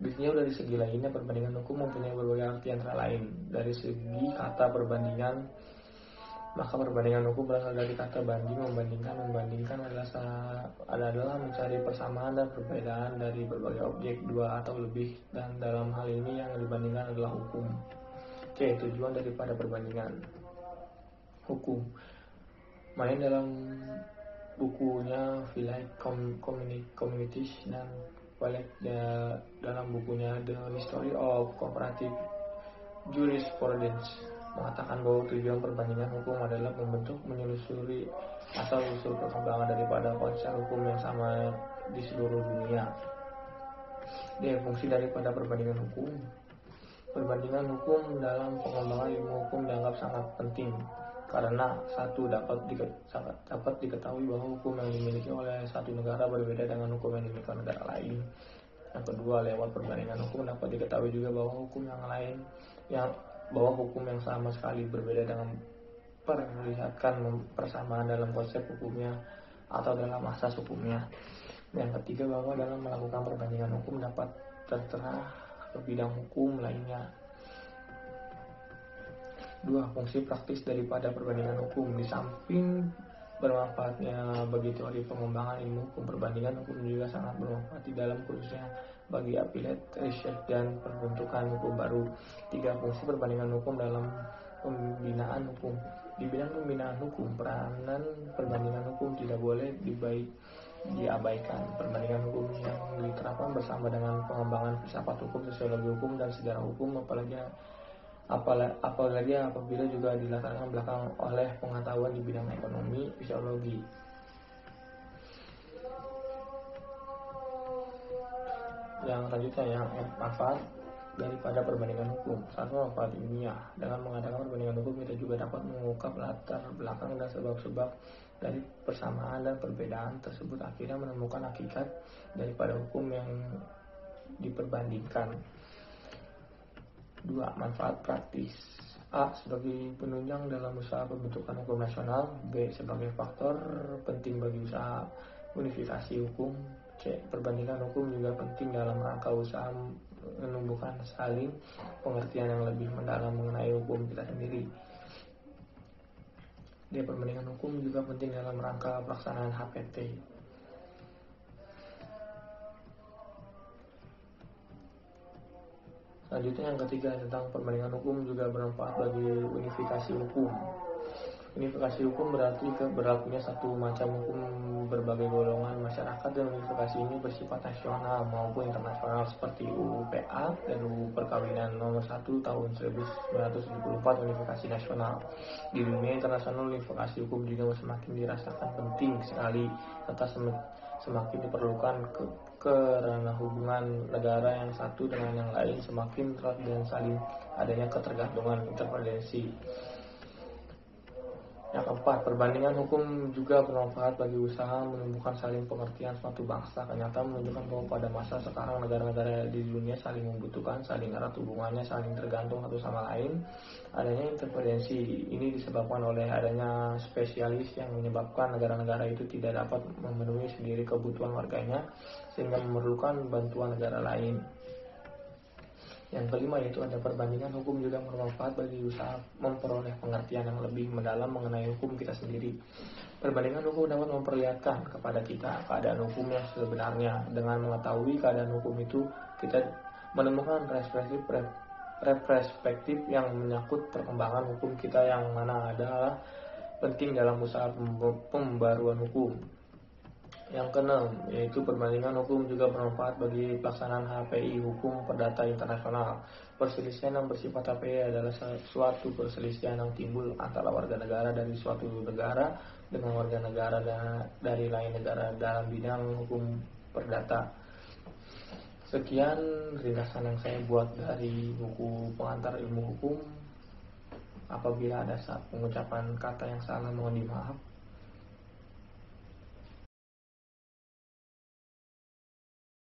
Biasanya dari segi lainnya perbandingan hukum mempunyai berbagai arti antara lain. Dari segi kata perbandingan, maka perbandingan hukum berasal dari kata banding. Membandingkan adalah mencari persamaan dan perbedaan dari berbagai objek, dua atau lebih, dan dalam hal ini yang dibandingkan adalah hukum. C. Tujuan daripada perbandingan hukum. Main dalam bukunya Village Communities dan Wallet dalam bukunya The History of Comparative Jurisprudence mengatakan bahwa tujuan perbandingan hukum adalah membentuk, menyelusuri asal-usul perkembangan daripada konsep hukum yang sama di seluruh dunia. D. Fungsi daripada perbandingan hukum. Perbandingan hukum dalam pengembangan ilmu hukum dianggap sangat penting karena 1. dapat diketahui bahwa hukum yang dimiliki oleh satu negara berbeda dengan hukum yang dimiliki oleh negara lain. Yang kedua, lewat perbandingan hukum dapat diketahui juga bahwa hukum yang sama sekali berbeda dengan perlihatkan persamaan dalam konsep hukumnya atau dalam asas hukumnya. Yang ketiga, bahwa dalam melakukan perbandingan hukum dapat tertera ke bidang hukum lainnya. 2. Fungsi praktis daripada perbandingan hukum. Di samping bermanfaatnya bagi teori pengembangan ilmu hukum, perbandingan hukum juga sangat bermanfaat di dalam khususnya bagi applied research dan pembentukan hukum baru. 3. Fungsi perbandingan hukum dalam pembinaan hukum. Di bidang pembinaan hukum, peranan perbandingan hukum tidak boleh diabaikan. Perbandingan hukum yang diterapkan bersama dengan pengembangan filsafat hukum, sosiologi hukum, dan sejarah hukum, apalagi apabila juga dilatarkan belakang oleh pengetahuan di bidang ekonomi, fisiologi. Yang selanjutnya yang manfaat daripada perbandingan hukum. Satu, manfaat ilmiah. Dengan mengadakan perbandingan hukum, kita juga dapat mengungkap latar belakang dan sebab-sebab dari persamaan dan perbedaan tersebut, akhirnya menemukan hakikat daripada hukum yang diperbandingkan. 2. Manfaat praktis. A. Sebagai penunjang dalam usaha pembentukan hukum nasional. B. Sebagai faktor penting bagi usaha unifikasi hukum. C. Perbandingan hukum juga penting dalam rangka usaha menumbuhkan saling pengertian yang lebih mendalam mengenai hukum kita sendiri. D. Perbandingan hukum juga penting dalam rangka pelaksanaan HPT. Selanjutnya yang ketiga, tentang perbandingan hukum juga bermanfaat bagi unifikasi hukum. Unifikasi hukum berarti berlakunya satu macam hukum berbagai golongan masyarakat, dan unifikasi ini bersifat nasional maupun internasional, seperti UU PA dan UU Perkawinan nomor 1 tahun 1974 unifikasi nasional. Di dunia internasional, unifikasi hukum juga semakin dirasakan penting sekali, serta semakin diperlukan karena hubungan negara yang satu dengan yang lain semakin erat dan saling adanya ketergantungan interdependensi. Yang keempat, perbandingan hukum juga bermanfaat bagi usaha menumbuhkan saling pengertian suatu bangsa. Kenyataan menunjukkan bahwa pada masa sekarang negara-negara di dunia saling membutuhkan, saling erat hubungannya, saling tergantung satu sama lain. Adanya interdependensi ini disebabkan oleh adanya spesialis yang menyebabkan negara-negara itu tidak dapat memenuhi sendiri kebutuhan warganya, sehingga memerlukan bantuan negara lain. Yang kelima, yaitu ada perbandingan hukum juga bermanfaat bagi usaha memperoleh pengertian yang lebih mendalam mengenai hukum kita sendiri. Perbandingan hukum dapat memperlihatkan kepada kita keadaan hukum yang sebenarnya. Dengan mengetahui keadaan hukum itu, kita menemukan perspektif yang menyangkut perkembangan hukum kita, yang mana adalah penting dalam usaha pembaruan hukum. Yang keenam, yaitu perbandingan hukum juga bermanfaat bagi pelaksanaan HPI, hukum perdata internasional. Perselisihan yang bersifat HPI adalah suatu perselisihan yang timbul antara warga negara dari suatu negara dengan warga negara dari lain negara dalam bidang hukum perdata. Sekian ringkasan yang saya buat dari buku Pengantar Ilmu Hukum. Apabila ada pengucapan kata yang salah, mohon dimaaf.